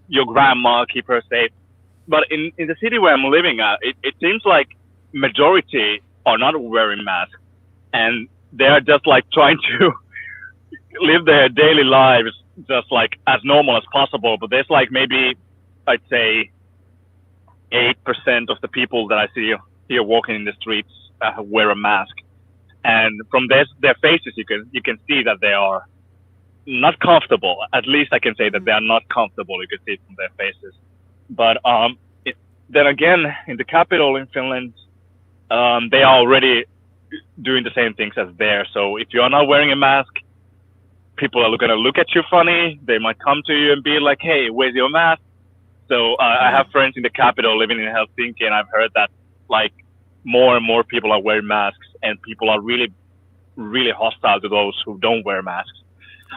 your grandma keep her safe. But in the city where I'm living at, it seems like majority are not wearing masks, and they're just like trying to live their daily lives just like as normal as possible. But there's like maybe I'd say 8% of the people that I see here walking in the streets wear a mask, and from their faces you can see that they are not comfortable. At least I can say that they are not comfortable. You can see it from their faces. But then again, in the capital in Finland, they are already doing the same things as there. So if you are not wearing a mask, people are going to look at you funny. They might come to you and be like, "Hey, where's your mask?" So I have friends in the capital living in Helsinki, and I've heard that like more and more people are wearing masks, and people are really, really hostile to those who don't wear masks.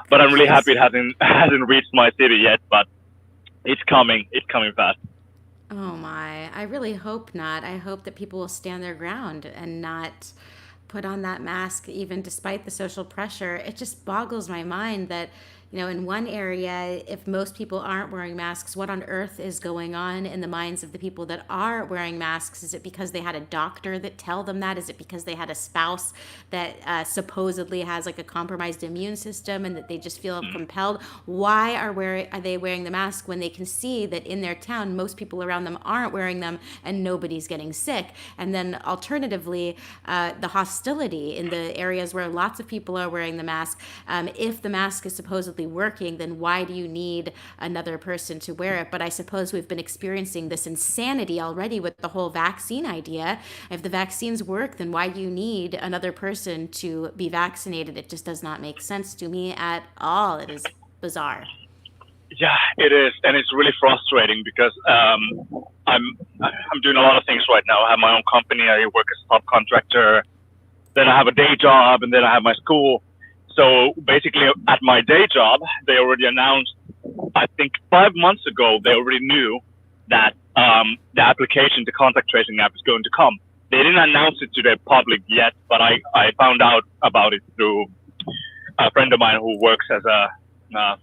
But I'm really happy it hasn't reached my city yet, but it's coming. It's coming fast. Oh my, I really hope not. I hope that people will stand their ground and not put on that mask, even despite the social pressure. It just boggles my mind that, in one area, if most people aren't wearing masks, what on earth is going on in the minds of the people that are wearing masks? Is it because they had a doctor that tell them that? Is it because they had a spouse that supposedly has like a compromised immune system and that they just feel compelled? Why are they wearing the mask when they can see that in their town, most people around them aren't wearing them and nobody's getting sick? And then alternatively, the hostility in the areas where lots of people are wearing the mask. If the mask is supposedly working, then why do you need another person to wear it? But I suppose we've been experiencing this insanity already with the whole vaccine idea. If the vaccines work, then why do you need another person to be vaccinated? It just does not make sense to me at all. It is bizarre. Yeah, it is, and it's really frustrating because I'm doing a lot of things right now. I have my own company. I work as a subcontractor. Then I have a day job, and then I have my school. So basically, at my day job, they already announced, I think 5 months ago, they already knew that the application, the contact tracing app is going to come. They didn't announce it to the public yet, but I found out about it through a friend of mine who works as a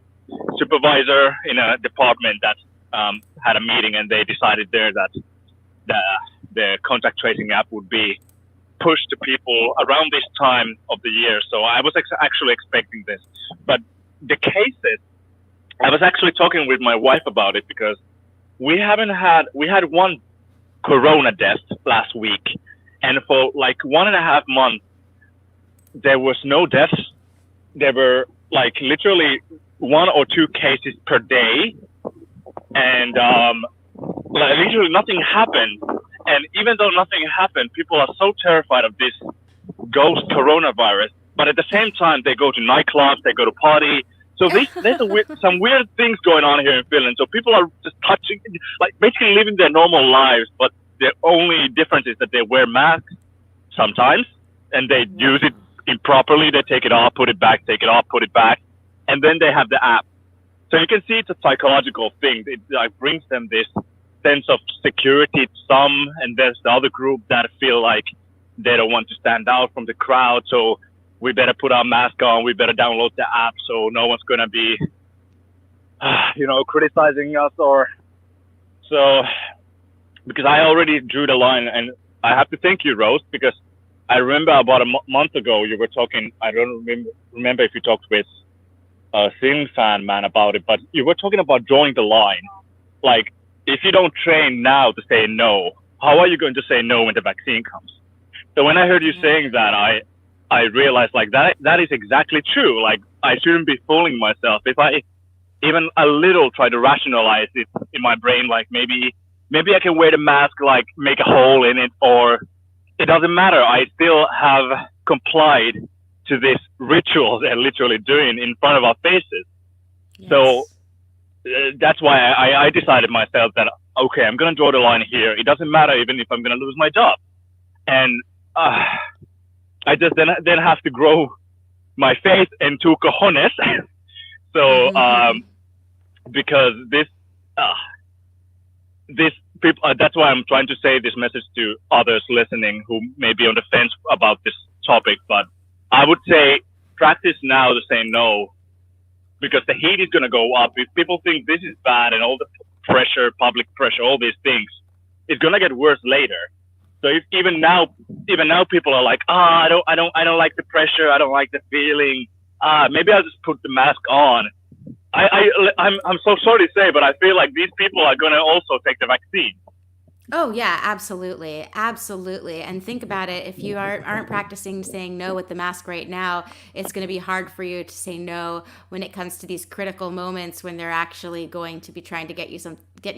supervisor in a department that had a meeting, and they decided there that the contact tracing app would be pushed to people around this time of the year. So I was actually expecting this. But the cases, I was actually talking with my wife about it because we had one corona death last week, and for like 1.5 months there was no deaths. There were like literally 1 or 2 cases per day, and literally nothing happened. And even though nothing happened, people are so terrified of this ghost coronavirus but at the same time, they go to nightclubs, they go to party. So there's some weird things going on here in Finland. So people are just touching, like basically living their normal lives, but the only difference is that they wear masks sometimes, and they use it improperly. They take it off, put it back, take it off, put it back, and then they have the app. So you can see it's a psychological thing. It like brings them this sense of security to some, and there's the other group that feel like they don't want to stand out from the crowd. So we better put our mask on. We better download the app so no one's gonna be, criticizing us or so. Because I already drew the line, and I have to thank you, Rose, because I remember about a month ago you were talking. I don't remember if you talked with a Sin fan man about it, but you were talking about drawing the line. Like, if you don't train now to say no, how are you going to say no when the vaccine comes? So when I heard you saying that, I realized like that is exactly true. Like, I shouldn't be fooling myself. If I even a little try to rationalize it in my brain, like maybe I can wear the mask, like make a hole in it, or it doesn't matter. I still have complied to this ritual they're literally doing in front of our faces. Yes. So that's why I decided myself that, okay, I'm going to draw the line here. It doesn't matter even if I'm going to lose my job. And I just then have to grow my faith into cojones. So because this people, that's why I'm trying to say this message to others listening who may be on the fence about this topic. But I would say practice now to say no, because the heat is going to go up. If people think this is bad and all the pressure, public pressure, all these things, it's going to get worse later. So if even now people are like, I don't like the pressure. I don't like the feeling. Maybe I'll just put the mask on. I'm so sorry to say, but I feel like these people are going to also take the vaccine. Oh yeah, absolutely. Absolutely. And think about it. If you aren't practicing saying no with the mask right now, it's going to be hard for you to say no when it comes to these critical moments when they're actually going to be trying to get you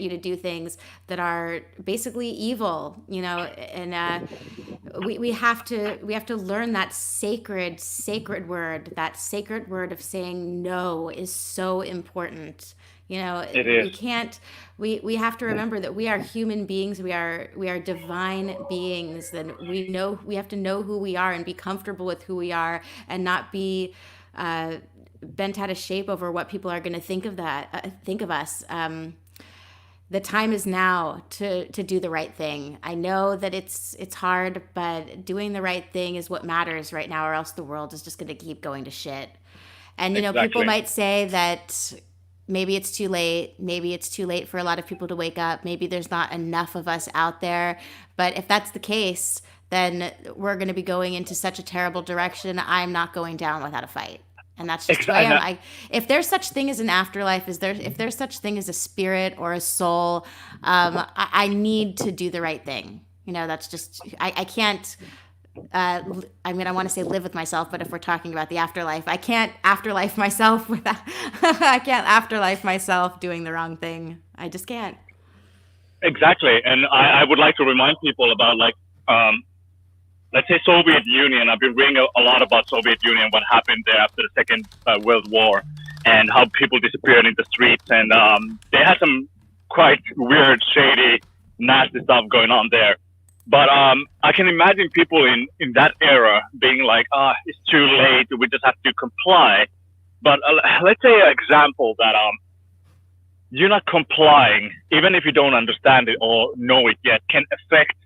to do things that are basically evil, and we have to learn that sacred word of saying no is so important. It is. We have to remember that we are human beings. We are divine beings. And we have to know who we are and be comfortable with who we are, and not be bent out of shape over what people are going to think of us. The time is now to do the right thing. I know that it's hard, but doing the right thing is what matters right now, or else the world is just going to keep going to shit. And Exactly. People might say that maybe it's too late. Maybe it's too late for a lot of people to wake up. Maybe there's not enough of us out there. But if that's the case, then we're going to be going into such a terrible direction. I'm not going down without a fight. And that's just who I am. If there's such thing as an afterlife, if there's such thing as a spirit or a soul, I need to do the right thing. That's just, I can't, I want to say live with myself, but if we're talking about the afterlife, I can't afterlife myself doing the wrong thing. I just can't. Exactly. And I would like to remind people about let's say Soviet Union. I've been reading a lot about Soviet Union, what happened there after the Second World War, and how people disappeared in the streets. And they had some quite weird, shady, nasty stuff going on there. But I can imagine people in that era being like, it's too late. We just have to comply. But let's say an example that you're not complying, even if you don't understand it or know it yet, can affect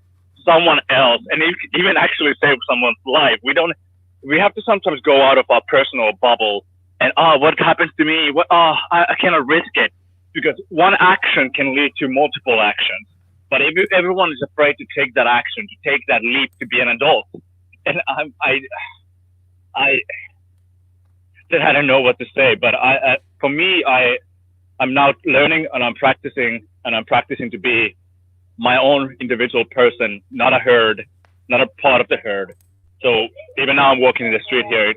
someone else, and even actually save someone's life. We have to sometimes go out of our personal bubble and what happens to me? I cannot risk it, because one action can lead to multiple actions. But if everyone is afraid to take that action, to take that leap, to be an adult, and I don't know what to say. But for me, I'm now learning and I'm practicing to be my own individual person, not a herd, not a part of the herd. So even now I'm walking in the street here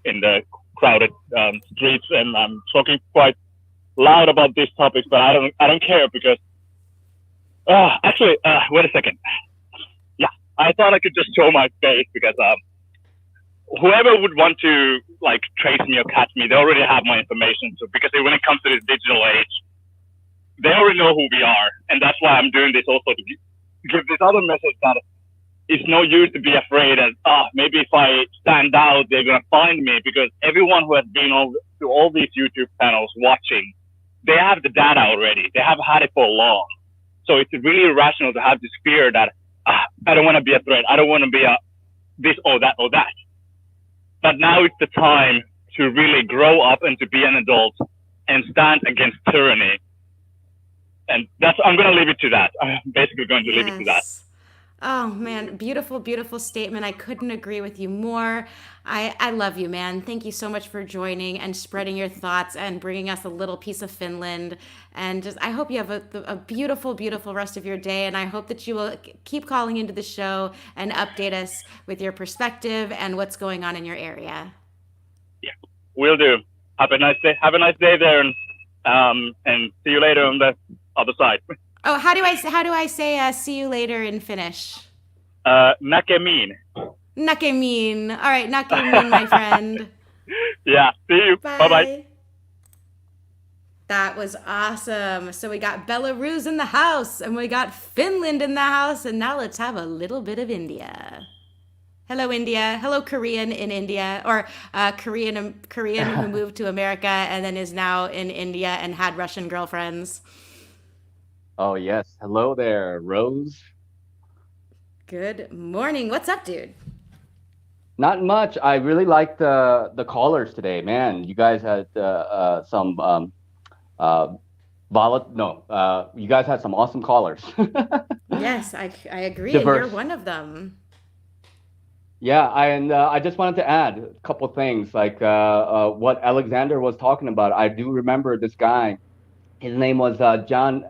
in the crowded streets, and I'm talking quite loud about these topics, but I don't care, because wait a second. Yeah, I thought I could just show my face, because whoever would want to like trace me or catch me, they already have my information. So because when it comes to this digital age, they already know who we are, and that's why I'm doing this also to give this other message that it's no use to be afraid that maybe if I stand out, they're gonna find me, because everyone who has been to all these YouTube channels watching, they have the data already. They have had it for long, so it's really irrational to have this fear that I don't want to be a threat. I don't want to be a this or that or that. But now it's the time to really grow up and to be an adult and stand against tyranny. And I'm going to leave it to that. I'm basically going to leave it to that. Oh man, beautiful, beautiful statement. I couldn't agree with you more. I love you, man. Thank you so much for joining and spreading your thoughts and bringing us a little piece of Finland. And just, I hope you have a beautiful, beautiful rest of your day. And I hope that you will keep calling into the show and update us with your perspective and what's going on in your area. Yeah, will do. Have a nice day. Have a nice day there, and see you later on the other side. Oh, how do I say see you later in Finnish? Näkemiin. Näkemiin. All right, näkemiin, my friend. Yeah, see you. Bye-bye. That was awesome. So we got Belarus in the house, and we got Finland in the house, and now let's have a little bit of India. Hello, India. Hello, Korean in India, or Korean who moved to America and then is now in India and had Russian girlfriends. Oh, yes. Hello there, Rose. Good morning. What's up, dude? Not much. I really liked the callers today, man. You guys had some you guys had some awesome callers. Yes, I agree. Diverse. And you're one of them. Yeah, I just wanted to add a couple things, like what Alexander was talking about. I do remember this guy. His name was John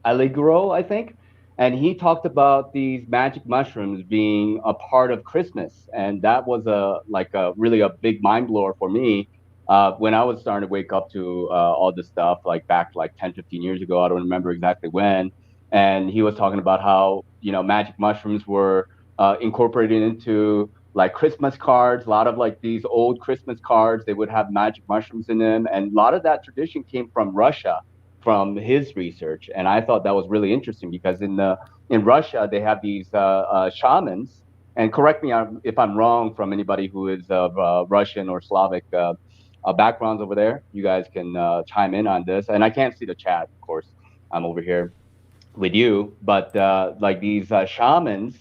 Allegro, I think. And he talked about these magic mushrooms being a part of Christmas. And that was really a big mind blower for me when I was starting to wake up to all this stuff, like back 10, 15 years ago. I don't remember exactly when. And he was talking about how, magic mushrooms were incorporated into like Christmas cards. A lot of like these old Christmas cards, they would have magic mushrooms in them. And a lot of that tradition came from Russia, from his research. And I thought that was really interesting because in Russia, they have these shamans, and correct me if I'm wrong from anybody who is of Russian or Slavic backgrounds over there. You guys can chime in on this. And I can't see the chat, of course. I'm over here with you. But like these shamans,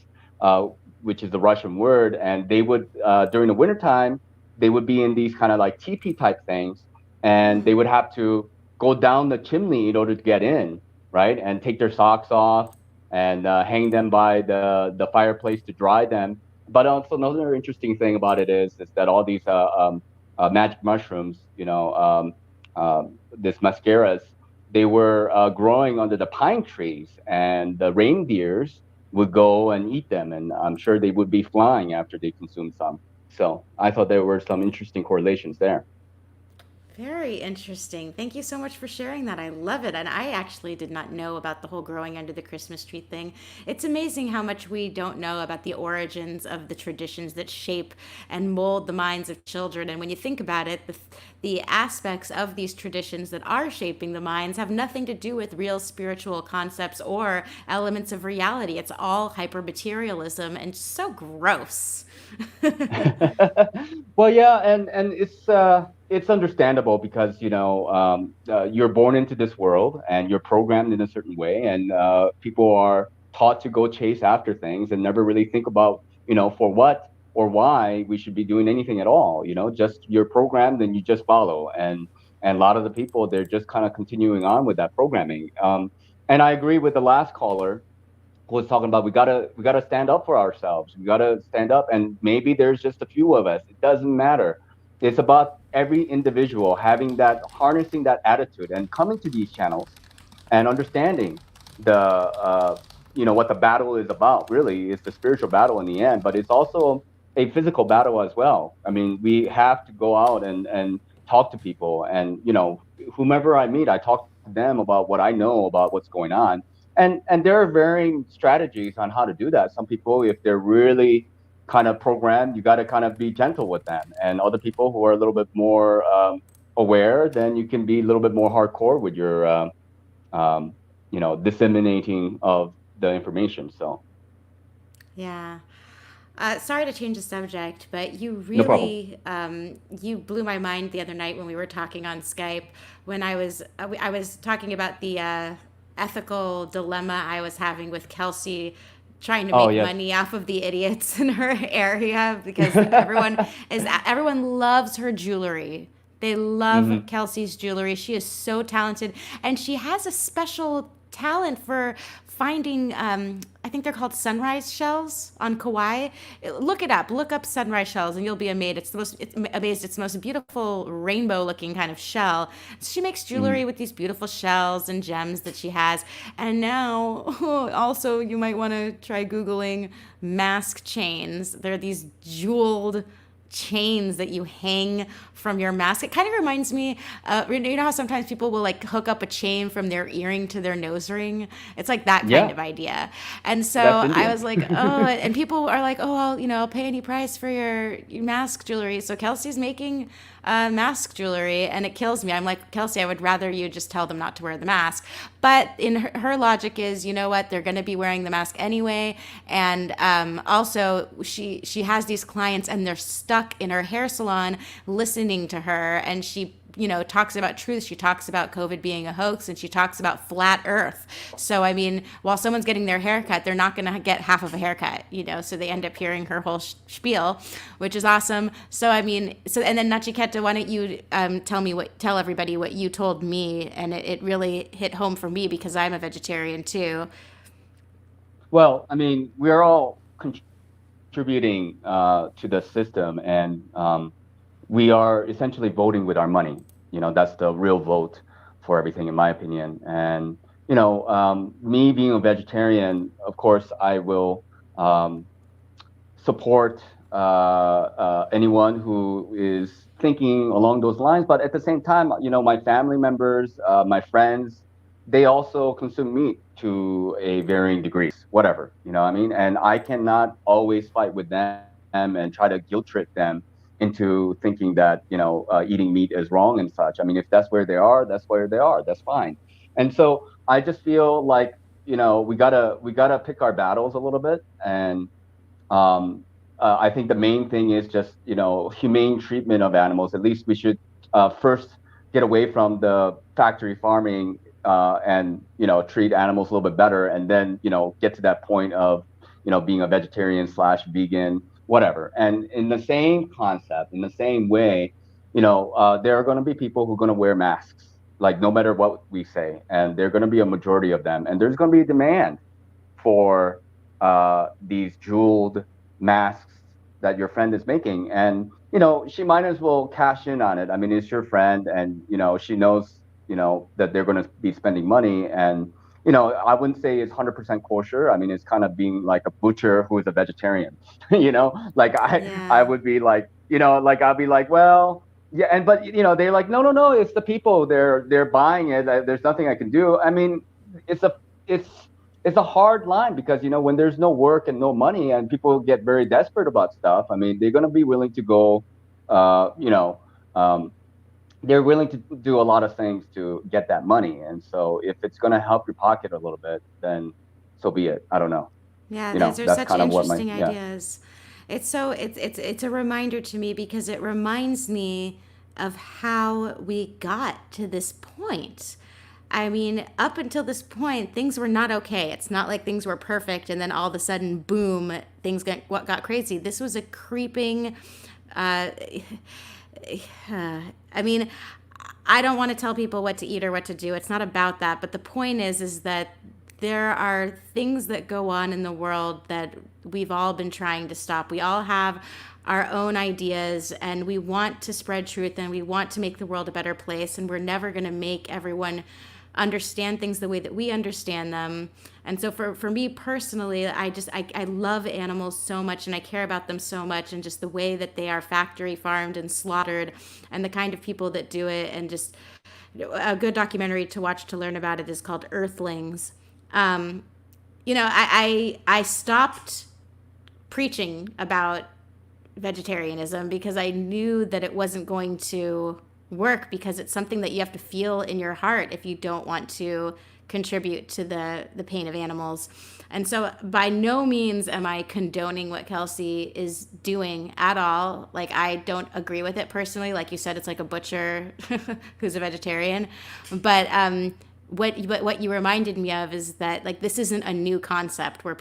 which is the Russian word, and they would, during the wintertime, they would be in these kind of like teepee type things, and they would have to go down the chimney in order to get in, right? And take their socks off and hang them by the fireplace to dry them. But also another interesting thing about it is that all these magic mushrooms, this mascaras, they were growing under the pine trees, and the reindeers would go and eat them, and I'm sure they would be flying after they consumed some. So I thought there were some interesting correlations there. Very interesting. Thank you so much for sharing that. I love it. And I actually did not know about the whole growing under the Christmas tree thing. It's amazing how much we don't know about the origins of the traditions that shape and mold the minds of children. And when you think about it, the aspects of these traditions that are shaping the minds have nothing to do with real spiritual concepts or elements of reality. It's all hypermaterialism and so gross. Well, yeah, and it's understandable because you're born into this world and you're programmed in a certain way, and people are taught to go chase after things and never really think about for what or why we should be doing anything at all. Just you're programmed and you just follow, and a lot of the people, they're just kind of continuing on with that programming. And I agree with the last caller who was talking about we gotta stand up for ourselves. We gotta stand up, and maybe there's just a few of us. It doesn't matter. It's about every individual harnessing that attitude and coming to these channels and understanding what the battle is about. Really, it's the spiritual battle in the end, but it's also a physical battle as well. I mean, we have to go out and talk to people, and whomever I meet, I talk to them about what I know about what's going on. And there are varying strategies on how to do that. Some people, if they're really kind of programmed, you got to kind of be gentle with them. And other people who are a little bit more aware, then you can be a little bit more hardcore with your, disseminating of the information. So, Yeah. Sorry to change the subject, but you no problem. really you blew my mind the other night when we were talking on Skype. When I was talking about the ethical dilemma I was having with Kelsey trying to Oh, make yes. money off of the idiots in her area because everyone loves her jewelry. They love Hmm. Kelsey's jewelry. She is so talented, and she has a special talent for finding. I think they're called sunrise shells on Kauai. Look it up. Look up sunrise shells, and you'll be amazed. It's the most beautiful rainbow-looking kind of shell. She makes jewelry with these beautiful shells and gems that she has. And now, also, you might want to try googling mask chains. They're these jeweled chains that you hang from your mask. It kind of reminds me, you know how sometimes people will like hook up a chain from their earring to their nose ring? It's like that kind Yeah, of idea. And so that's I Indian. was like, oh, and people are like, oh, I'll pay any price for your mask jewelry. So Kelsey's making mask jewelry, and it kills me. I'm like, Kelsey, I would rather you just tell them not to wear the mask. But in her logic is, you know what, they're going to be wearing the mask anyway. And also, she has these clients, and they're stuck in her hair salon listening to her, and she talks about truth. She talks about COVID being a hoax, and she talks about flat Earth. So, I mean, while someone's getting their haircut, they're not going to get half of a haircut, so they end up hearing her whole spiel, which is awesome. So, I mean, and then Nachiketa, why don't you tell everybody what you told me, and it really hit home for me because I'm a vegetarian too. Well, I mean, we're all contributing to the system, and we are essentially voting with our money. That's the real vote for everything, in my opinion. And me being a vegetarian, of course, I will support anyone who is thinking along those lines. But at the same time, my family members, my friends, they also consume meat to a varying degrees, whatever, what I mean? And I cannot always fight with them and try to guilt trip them into thinking that, eating meat is wrong and such. I mean, if that's where they are, that's where they are. That's fine. And so I just feel like, we gotta pick our battles a little bit. And I think the main thing is just, humane treatment of animals. At least we should first get away from the factory farming and treat animals a little bit better, and then get to that point of being a vegetarian slash vegan, whatever. And in the same concept, in the same way, there are going to be people who are going to wear masks, like no matter what we say, and they're going to be a majority of them, and there's going to be a demand for these jeweled masks that your friend is making. And she might as well cash in on it. I mean, it's your friend, and she knows that they're going to be spending money. And I wouldn't say it's 100% kosher. I mean, it's kind of being like a butcher who is a vegetarian. Like I Yeah. would be like, like I'll be like, well, yeah, but they're like, no, no, no, it's the people, they're buying it. There's nothing I can do. I mean, it's a it's it's a hard line, because when there's no work and no money and people get very desperate about stuff, I mean, they're going to be willing to go, uh, you know, um, they're willing to do a lot of things to get that money. And so if it's going to help your pocket a little bit, then so be it. I don't know. Yeah, those are That's such kind of what interesting yeah. ideas. It's a reminder to me because it reminds me of how we got to this point. I mean, up until this point, things were not okay. It's not like things were perfect and then all of a sudden, boom, what got crazy. This was a creeping. Uh, I mean, I don't want to tell people what to eat or what to do. It's not about that. But the point is that there are things that go on in the world that we've all been trying to stop. We all have our own ideas, and we want to spread truth, and we want to make the world a better place, and we're never going to make everyone understand things the way that we understand them. And so for me personally, I love animals so much, and I care about them so much, and just the way that they are factory farmed and slaughtered, and the kind of people that do it. And just a good documentary to watch to learn about it is called Earthlings. I stopped preaching about vegetarianism because I knew that it wasn't going to work, because it's something that you have to feel in your heart if you don't want to contribute to the pain of animals. And so by no means am I condoning what Kelsey is doing at all. Like, I don't agree with it personally. Like you said, it's like a butcher who's a vegetarian. But what you reminded me of is that, like, this isn't a new concept where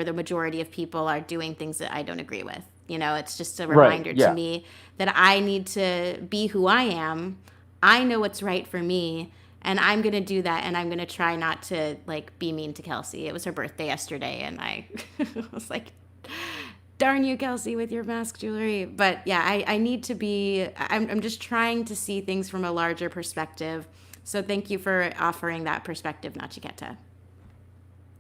the majority of people are doing things that I don't agree with. You know, it's just a reminder to me that I need to be who I am. I know what's right for me, and I'm going to do that, and I'm going to try not to, like, be mean to Kelsey. It was her birthday yesterday, and I was like, darn you, Kelsey, with your mask jewelry. But yeah, I need to be, I'm just trying to see things from a larger perspective. So thank you for offering that perspective, Nachiketa.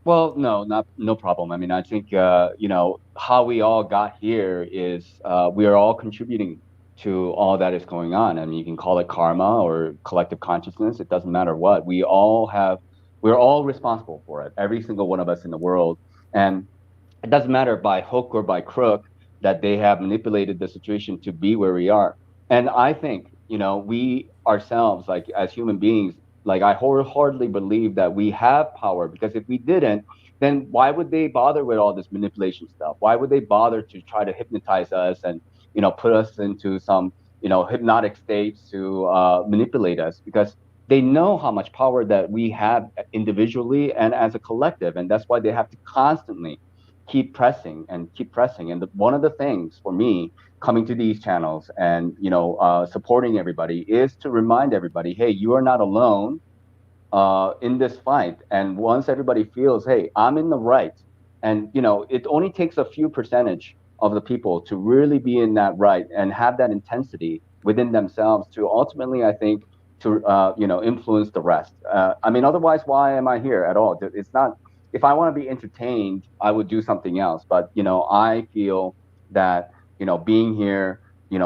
Well, no problem. I mean, I think how we all got here is we are all contributing to all that is going on. I mean, you can call it karma or collective consciousness. It doesn't matter what. We're all responsible for it. Every single one of us in the world, and it doesn't matter by hook or by crook that they have manipulated the situation to be where we are. And I think we ourselves, like as human beings, like I wholeheartedly believe that we have power, because if we didn't, then why would they bother with all this manipulation stuff? Why would they bother to try to hypnotize us and put us into some hypnotic states to manipulate us? Because they know how much power that we have individually and as a collective, and that's why they have to constantly keep pressing and keep pressing. And one of the things for me coming to these channels and supporting everybody is to remind everybody, hey, you are not alone in this fight. And once everybody feels, hey, I'm in the right, and it only takes a few percentage of the people to really be in that right and have that intensity within themselves to ultimately, I think, to influence the rest. I mean, otherwise, why am I here at all? It's not. If I want to be entertained, I would do something else. But I feel that being here,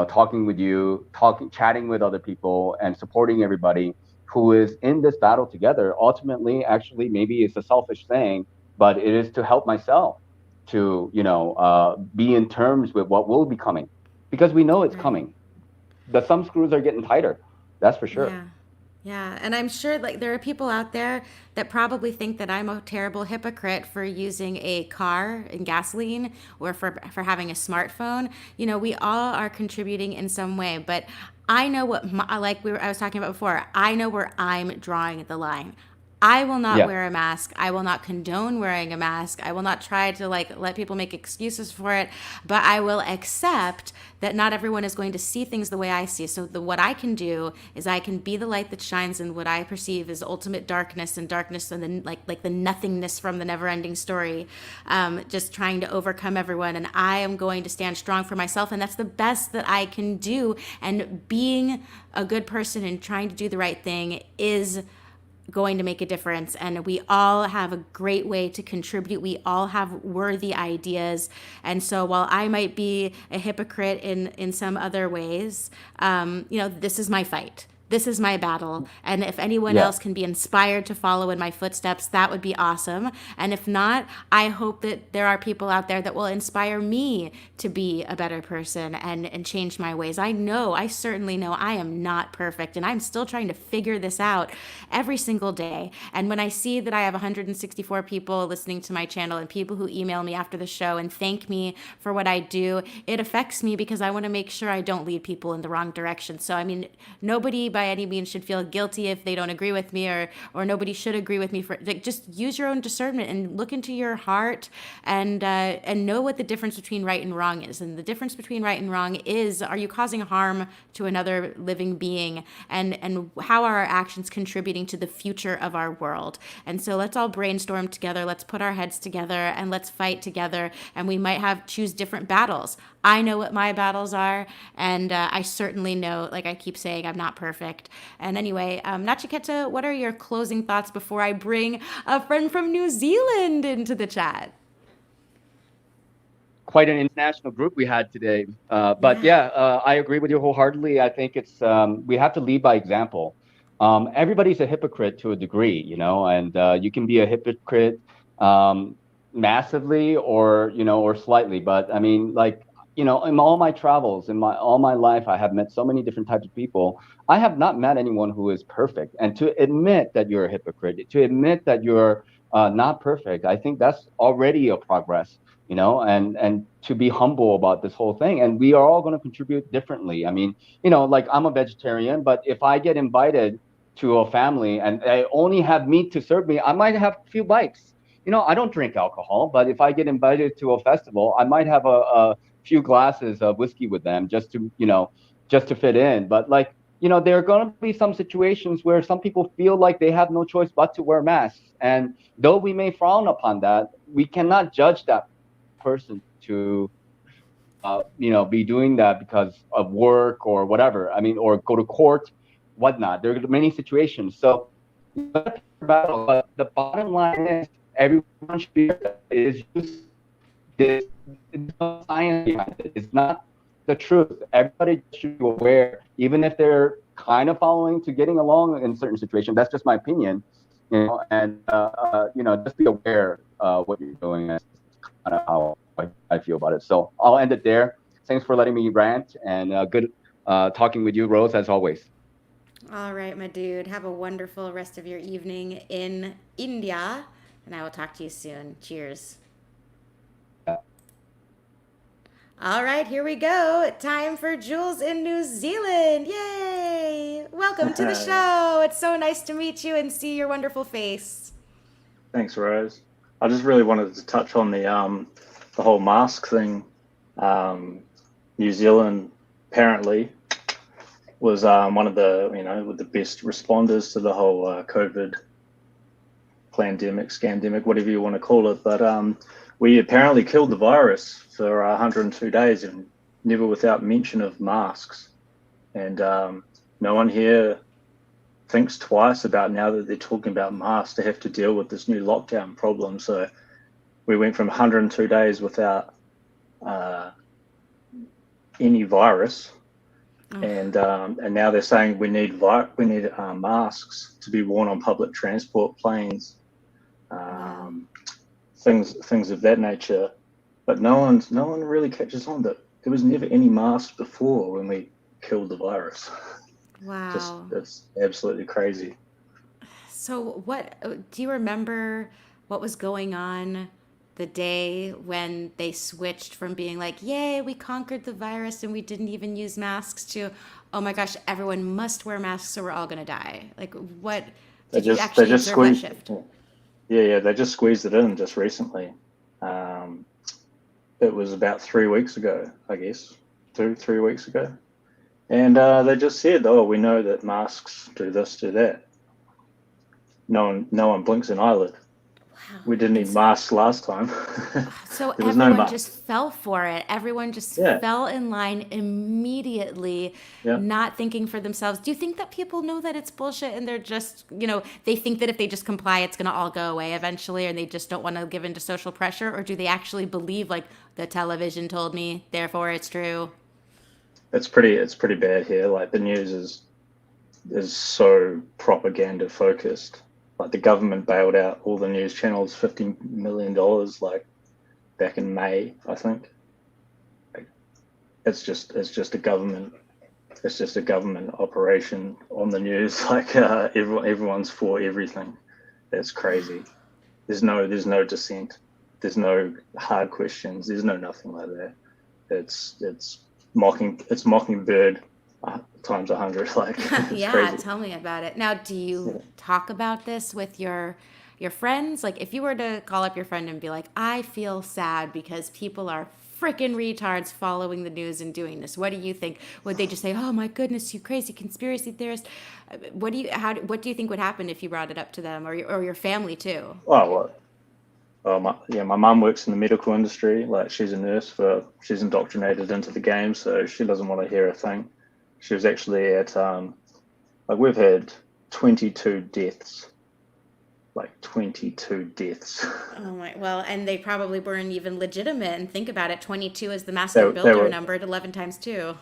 talking with you, chatting with other people, and supporting everybody who is in this battle together, ultimately, actually, maybe it's a selfish thing, but it is to help myself to be in terms with what will be coming, because we know it's coming. The thumb screws are getting tighter. That's for sure. Yeah, and I'm sure, like, there are people out there that probably think that I'm a terrible hypocrite for using a car and gasoline, or for having a smartphone. We all are contributing in some way, but I know what I was talking about before. I know where I'm drawing the line. I will not wear a mask. I will not condone wearing a mask. I will not try to let people make excuses for it, but I will accept that not everyone is going to see things the way I see. So what I can do is I can be the light that shines in what I perceive as ultimate darkness, and then like the nothingness from the never-ending story, just trying to overcome everyone. And I am going to stand strong for myself, and that's the best that I can do. And being a good person and trying to do the right thing is going to make a difference, and we all have a great way to contribute. We all have worthy ideas, and so while I might be a hypocrite in some other ways, this is my fight. This is my battle. And if anyone else can be inspired to follow in my footsteps, that would be awesome. And if not, I hope that there are people out there that will inspire me to be a better person and change my ways. I certainly know I am not perfect, and I'm still trying to figure this out every single day. And when I see that I have 164 people listening to my channel, and people who email me after the show and thank me for what I do, it affects me, because I want to make sure I don't lead people in the wrong direction. So, I mean, nobody by any means should feel guilty if they don't agree with me, or nobody should agree with me. For just use your own discernment and look into your heart, and know what the difference between right and wrong is. And the difference between right and wrong is, are you causing harm to another living being, and how are our actions contributing to the future of our world? And so let's all brainstorm together, let's put our heads together, and let's fight together. And we might choose different battles. I know what my battles are, and I certainly know, like I keep saying, I'm not perfect. And anyway, Nachiketa, what are your closing thoughts before I bring a friend from New Zealand into the chat? Quite an international group we had today. I agree with you wholeheartedly. I think it's we have to lead by example. Everybody's a hypocrite to a degree, and you can be a hypocrite massively or or slightly, but I mean, like, in all my travels, in all my life, I have met so many different types of people. I have not met anyone who is perfect. And to admit that you're a hypocrite, to admit that you're not perfect, I think that's already a progress, and to be humble about this whole thing. And we are all going to contribute differently. I mean, like, I'm a vegetarian, but if I get invited to a family and they only have meat to serve me, I might have a few bites. I don't drink alcohol, but if I get invited to a festival, I might have a few glasses of whiskey with them just to, just to fit in. But, like, there are going to be some situations where some people feel like they have no choice but to wear masks. And though we may frown upon that, we cannot judge that person to, be doing that because of work or whatever. I mean, or go to court, whatnot. There are many situations. So, battle, but the bottom line is everyone should be is just this no science behind it. It's not the truth. Everybody should be aware, even if they're kind of following to getting along in certain situations. That's just my opinion, and just be aware what you're doing. That's kind of how I feel about it. So I'll end it there. Thanks for letting me rant, and good talking with you, Rose, as always. All right, my dude. Have a wonderful rest of your evening in India, and I will talk to you soon. Cheers. All right, here we go. Time for Jules in New Zealand. Yay! Welcome to the show. It's so nice to meet you and see your wonderful face. Thanks, Rose. I just really wanted to touch on the whole mask thing. New Zealand apparently was one of the with the best responders to the whole COVID pandemic, scandemic, whatever you want to call it. But we apparently killed the virus for 102 days and never without mention of masks. And no one here thinks twice about, now that they're talking about masks, to have to deal with this new lockdown problem. So we went from 102 days without any virus, and now they're saying we need masks to be worn on public transport, planes, things of that nature. But no one really catches on that there was never any masks before when we killed the virus. Wow. It's absolutely crazy. So what do you remember what was going on the day when they switched from being like, yay, we conquered the virus and we didn't even use masks, to, oh my gosh, everyone must wear masks so we're all going to die? Like, what did you actually observe that shift? Yeah, they just squeezed it in just recently. It was about 3 weeks ago, I guess, 3 weeks ago. And they just said, oh, we know that masks do this, do that. No one blinks an eyelid. Wow. We didn't need masks last time. So There was everyone no just fell for it. Everyone just fell in line immediately, not thinking for themselves. Do you think that people know that it's bullshit and they're just, they think that if they just comply, it's going to all go away eventually, and they just don't want to give in to social pressure? Or do they actually believe, like, the television told me, therefore it's true? It's pretty bad here. Like, the news is so propaganda focused. Like, the government bailed out all the news channels $50 million, like, back in May, I think. Like, it's just a government operation on the news. Like, everyone's for everything. That's crazy. There's no dissent. There's no hard questions. There's no nothing like that. It's Mockingbird times 100. Like, yeah, crazy. Tell me about it. Now, do you talk about this with your friends? Like, if you were to call up your friend and be like, I feel sad because people are freaking retards following the news and doing this, what do you think? Would they just say, oh my goodness, you crazy conspiracy theorist? What do you think would happen if you brought it up to them, or your family too? My mum works in the medical industry. Like, she's a nurse, she's indoctrinated into the game, so she doesn't want to hear a thing. She was actually at, we've had 22 deaths. Like, 22 deaths. Oh my, well, and they probably weren't even legitimate. And think about it, 22 is the master builder number at 11 times 2.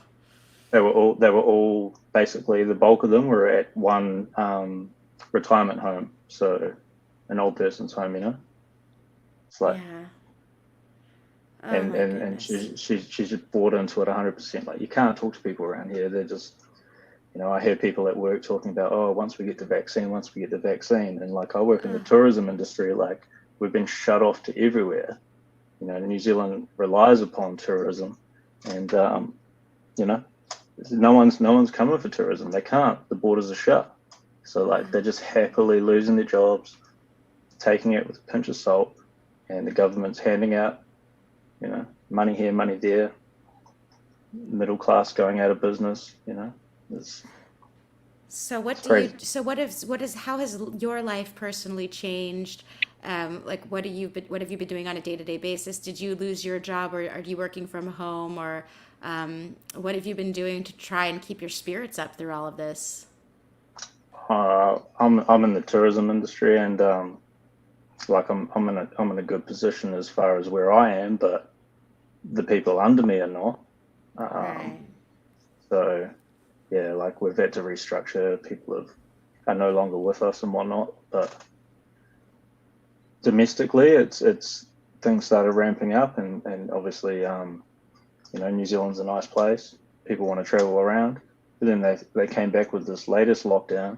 They were all basically, the bulk of them were at one retirement home, so an old person's home, It's like, Yeah. Oh and my and and goodness. she's just bought into it 100%. Like, you can't talk to people around here. They're just, I hear people at work talking about, oh, once we get the vaccine, and like, I work in the tourism industry, like, we've been shut off to everywhere. New Zealand relies upon tourism, and no one's coming for tourism. They can't. The borders are shut. So like, they're just happily losing their jobs, taking it with a pinch of salt, and the government's handing out, money here, money there. Middle class going out of business. It's So what do crazy. you? So how has your life personally changed? Like what have you been doing on a day-to-day basis? Did you lose your job, or are you working from home, or what have you been doing to try and keep your spirits up through all of this? I'm in the tourism industry, and like, I'm in a good position as far as where I am, but the people under me are not. Right. So yeah, like, we've had to restructure. People are no longer with us and whatnot. But domestically, it's things started ramping up, and obviously, New Zealand's a nice place. People want to travel around, but then they came back with this latest lockdown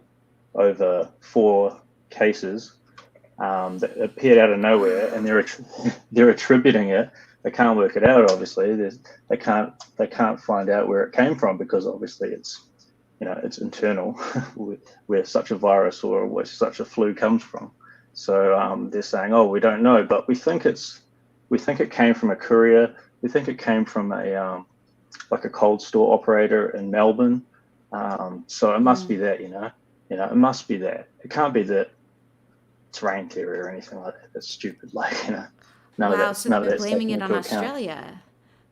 over 4 cases that appeared out of nowhere, and they're attributing it. They can't work it out. Obviously, they can't find out where it came from, because obviously it's internal, where such a virus or where such a flu comes from. So they're saying, oh, we don't know, but we think it came from a courier. We think it came from a like a cold store operator in Melbourne. So it must be that, it must be that. It can't be that it's reindeer or anything like that. That's stupid. Like, none Wow, of so that's they're blaming taken it on into account. Australia.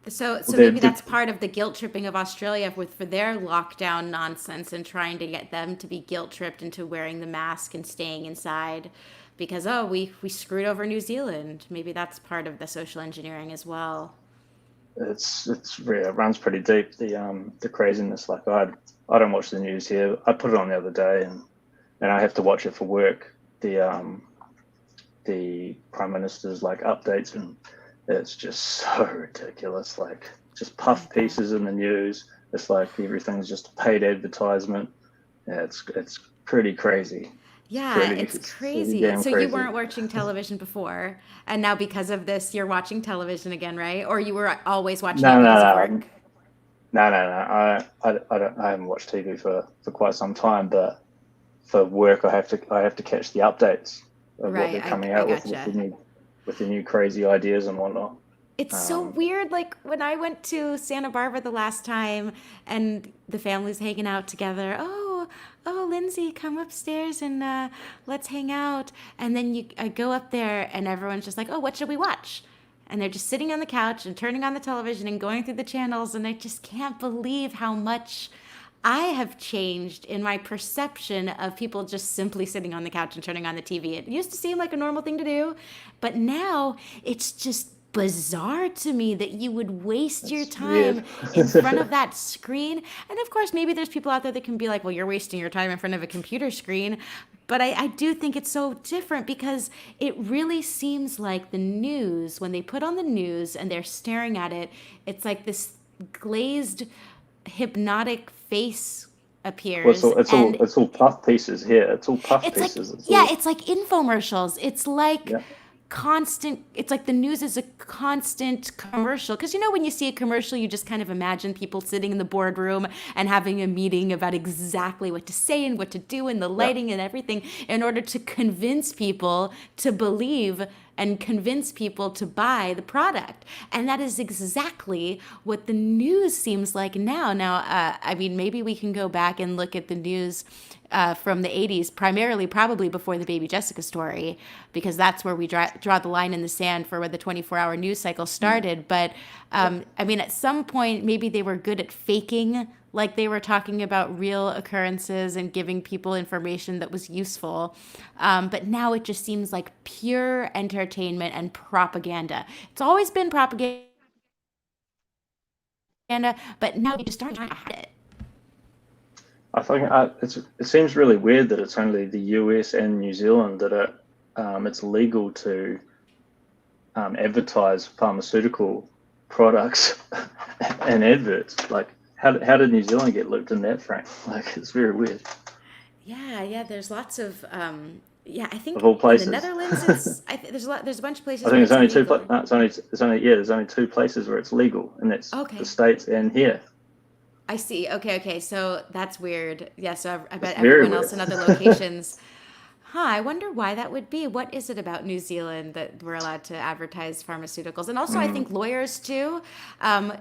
So Well, maybe that's part of the guilt tripping of Australia for their lockdown nonsense, and trying to get them to be guilt tripped into wearing the mask and staying inside because, oh, we screwed over New Zealand. Maybe that's part of the social engineering as well. It runs pretty deep, the craziness. Like, I don't watch the news here. I put it on the other day, and I have to watch it for work. The Prime Minister's like updates, and it's just so ridiculous. Like, just puff pieces in the news. It's like everything's just a paid advertisement. Yeah, it's pretty crazy. Yeah, it's It's pretty crazy. damn So you crazy. weren't watching television before, and now because of this, you're watching television again, right? Or you were always watching it No, because of no, work? no, no. I haven't watched TV for quite some time, but for work, I have to catch the updates of what they're Right, coming I out with gotcha. the new crazy ideas and whatnot. It's so Um, weird. Like when I went to Santa Barbara the last time and the family's hanging out together. Oh, Lindsay, come upstairs and let's hang out. And then I go up there and everyone's just like, oh, what should we watch? And they're just sitting on the couch and turning on the television and going through the channels. And I just can't believe how much I have changed in my perception of people just simply sitting on the couch and turning on the TV. It used to seem like a normal thing to do, but now it's just bizarre to me that you would waste your it's weird. time in front of that screen. And of course, maybe there's people out there that can be like, well, you're wasting your time in front of a computer screen. But I do think it's so different because it really seems like the news, when they put on the news and they're staring at it, it's like this glazed hypnotic face Well, appears, and it's all puff pieces here. It's all puff it's like, pieces. It's yeah, all, it's like infomercials. It's like yeah. constant, it's like the news is a constant commercial. Because when you see a commercial, you just kind of imagine people sitting in the boardroom and having a meeting about exactly what to say and what to do and the Yeah. lighting and everything in order to convince people to believe and convince people to buy the product. And that is exactly what the news seems like now. Now, I mean, maybe we can go back and look at the news from the 80s, primarily probably before the Baby Jessica story, because that's where we draw the line in the sand for where the 24-hour news cycle started. But I mean, at some point, maybe they were good at faking like they were talking about real occurrences and giving people information that was useful. But now it just seems like pure entertainment and propaganda. It's always been propaganda, but now they just start trying to hide it. I think it seems really weird that it's only the US and New Zealand that it's legal to advertise pharmaceutical products and adverts. Like, how did New Zealand get looped in that, Frank? Like, it's very weird. Yeah. There's lots of I think Of all places. in the Netherlands, there's a bunch of places. I think where there's only two. illegal. There's only two places where it's legal, and that's the States and here. I see. Okay. So that's weird. Yeah. So I bet very everyone weird. else in other locations. I wonder why that would be. What is it about New Zealand that we're allowed to advertise pharmaceuticals? And also, I think lawyers too.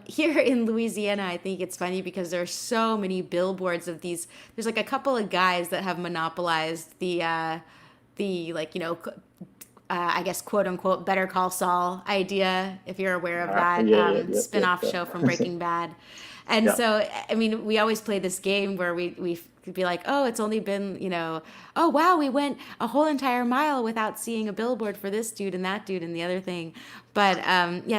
Here in Louisiana, I think it's funny because there are so many billboards of these. There's like a couple of guys that have monopolized the I guess quote unquote Better Call Saul idea, if you're aware of that spin-off show from Breaking Bad. And so, I mean, we always play this game where we could be like, oh, it's only been, oh, wow, we went a whole entire mile without seeing a billboard for this dude and that dude and the other thing. But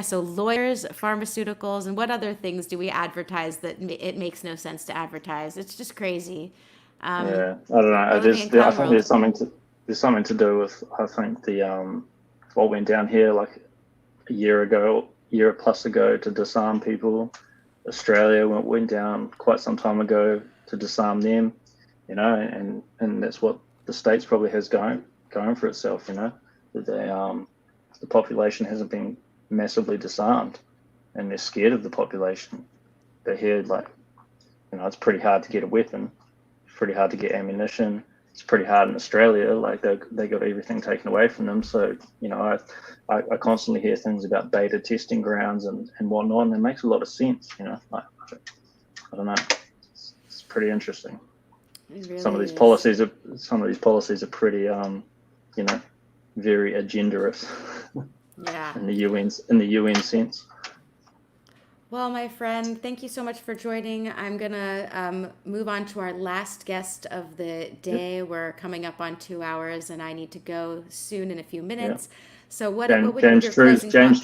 so lawyers, pharmaceuticals, and what other things do we advertise that it makes no sense to advertise? It's just crazy. I don't know. I think there's something to do with, I think, the what went down here like a year plus ago to disarm people. Australia went down quite some time ago to disarm them, and that's what the States probably has going for itself, that the population hasn't been massively disarmed, and they're scared of the population. But here, it's pretty hard to get a weapon, it's pretty hard to get ammunition. It's pretty hard in Australia. Like they got everything taken away from them. So I constantly hear things about beta testing grounds and whatnot, and it makes a lot of sense. I don't know. It's pretty interesting. Really some of these policies are pretty very agendaist. Yeah. in the UN sense. Well, my friend, thank you so much for joining. I'm going to move on to our last guest of the day. Yep. We're coming up on 2 hours, and I need to go soon in a few minutes. Yep. So what would your closing thought be? James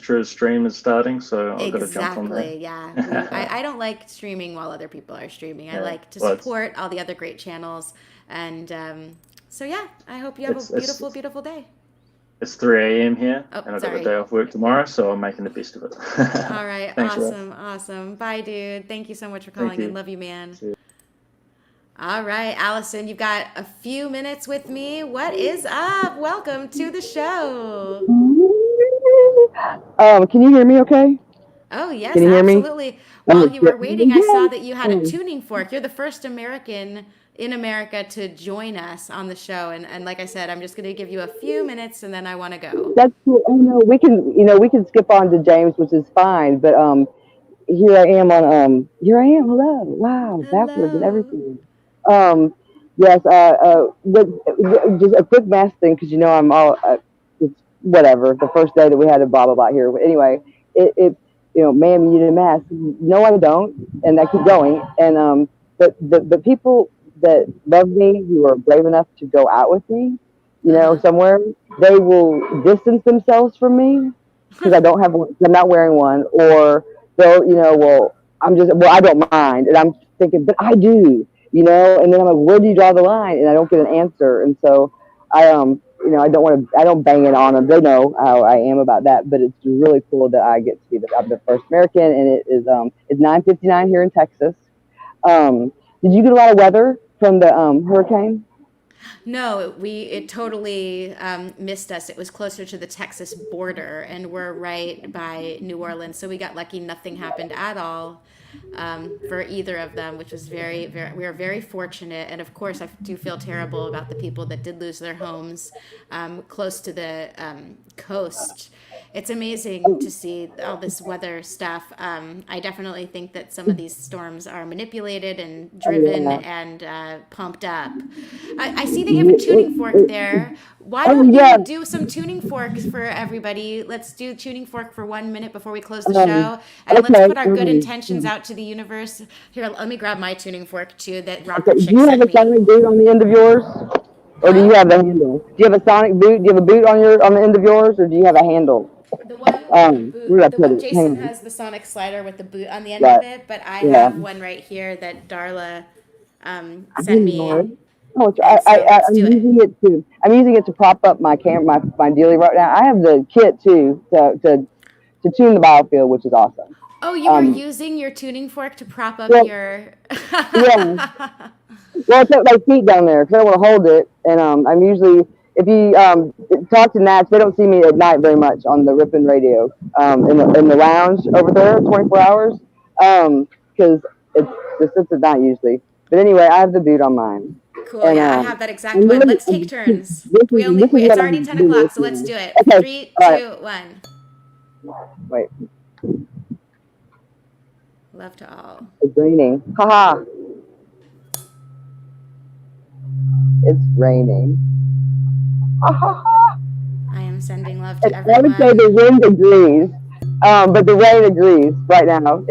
True's stream is starting, so I've got to jump on that. Exactly, yeah. I don't like streaming while other people are streaming. I like to support all the other great channels. And I hope you have a beautiful, beautiful day. It's 3 a.m. here, and I've got a day off work tomorrow, so I'm making the best of it. All right, thanks, awesome. Bye, dude. Thank you so much for calling in. Love you, man. All right, Allison, you've got a few minutes with me. What is up? Welcome to the show. Can you hear me okay? Oh, yes, absolutely. While you were waiting, I saw that you had a tuning fork. You're the first American in America to join us on the show, and like I said, I'm just going to give you a few minutes and then I want to go. That's cool. Oh no, we can skip on to James, which is fine, but here I am. Hello. Wow. Backwards and everything. Yes, just a quick math thing, because I'm all it's whatever, the first day that we had a blah blah blah here, but anyway, ma'am, you need a mask. No, I don't, and I keep going, and but the people that love me, who are brave enough to go out with me, somewhere, they will distance themselves from me because I don't have one, I'm not wearing one, or they'll, I don't mind, and I'm thinking, but I do, and then I'm like, where do you draw the line? And I don't get an answer, and so I I don't bang it on them. They know how I am about that, but it's really cool that I get to be I'm the first American, and it's 9:59 here in Texas. Did you get a lot of weather from the hurricane? No, it totally missed us. It was closer to the Texas border, and we're right by New Orleans, so we got lucky. Nothing happened at all for either of them, which was very, very, we were very fortunate. And of course, I do feel terrible about the people that did lose their homes close to the coast. It's amazing to see all this weather stuff. I definitely think that some of these storms are manipulated and driven and pumped up. I see that you have a tuning fork there. Why don't you do some tuning forks for everybody? Let's do tuning fork for 1 minute before we close the show. And let's put our good intentions out to the universe. Here, let me grab my tuning fork too that Rocket Chick Do you have a sonic boot on the end of yours? Or do you have a handle? Do you have a sonic boot? Do you have a boot on the end of yours, or do you have a handle? The one Jason has the sonic slider with the boot on the end of it, but I have one right here that Darla sent me. Oh, it's, And so let's I'm do it. using it to. I'm using it to prop up my camera, my dealie right now. I have the kit too to tune the biofield, which is awesome. Oh, you were using your tuning fork to prop up Well, your. yeah. Well, I put my feet down there because I don't want to hold it, and I'm usually if you talk to Nats, they don't see me at night very much on the Rippin' Radio in the lounge over there, 24 hours, because it's at night usually. But anyway, I have the boot on mine, Cool. and Yeah, I have that exact I'm one. really, Let's take turns. this is It's what already I'm 10 doing o'clock, with so let's now. do it. Okay, 3, all right, 2, 1. wait, Love to all. it's raining. Haha, it's raining. Ha ha ha. I am sending love And to I would say the everyone. wind agrees, but the rain agrees right now.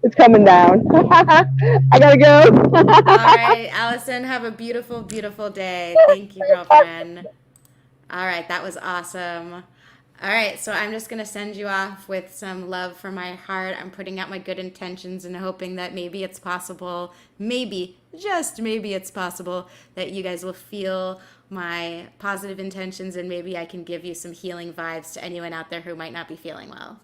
It's coming down. I gotta All go. right, Allison, have a beautiful, beautiful day. Thank you, girlfriend. All right, that was awesome. All right, so I'm just going to send you off with some love from my heart. I'm putting out my good intentions and hoping that maybe it's possible, maybe, just maybe it's possible that you guys will feel my positive intentions and maybe I can give you some healing vibes to anyone out there who might not be feeling well.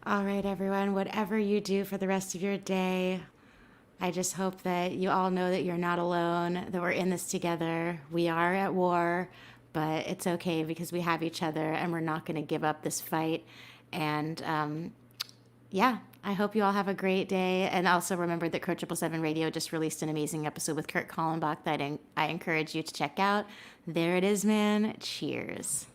All right, everyone, whatever you do for the rest of your day, I just hope that you all know that you're not alone, that we're in this together. We are at war, but it's okay because we have each other and we're not going to give up this fight. And yeah, I hope you all have a great day. And also remember that Code 777 Radio just released an amazing episode with Kurt Kallenbach that I encourage you to check out. There it is, man. Cheers.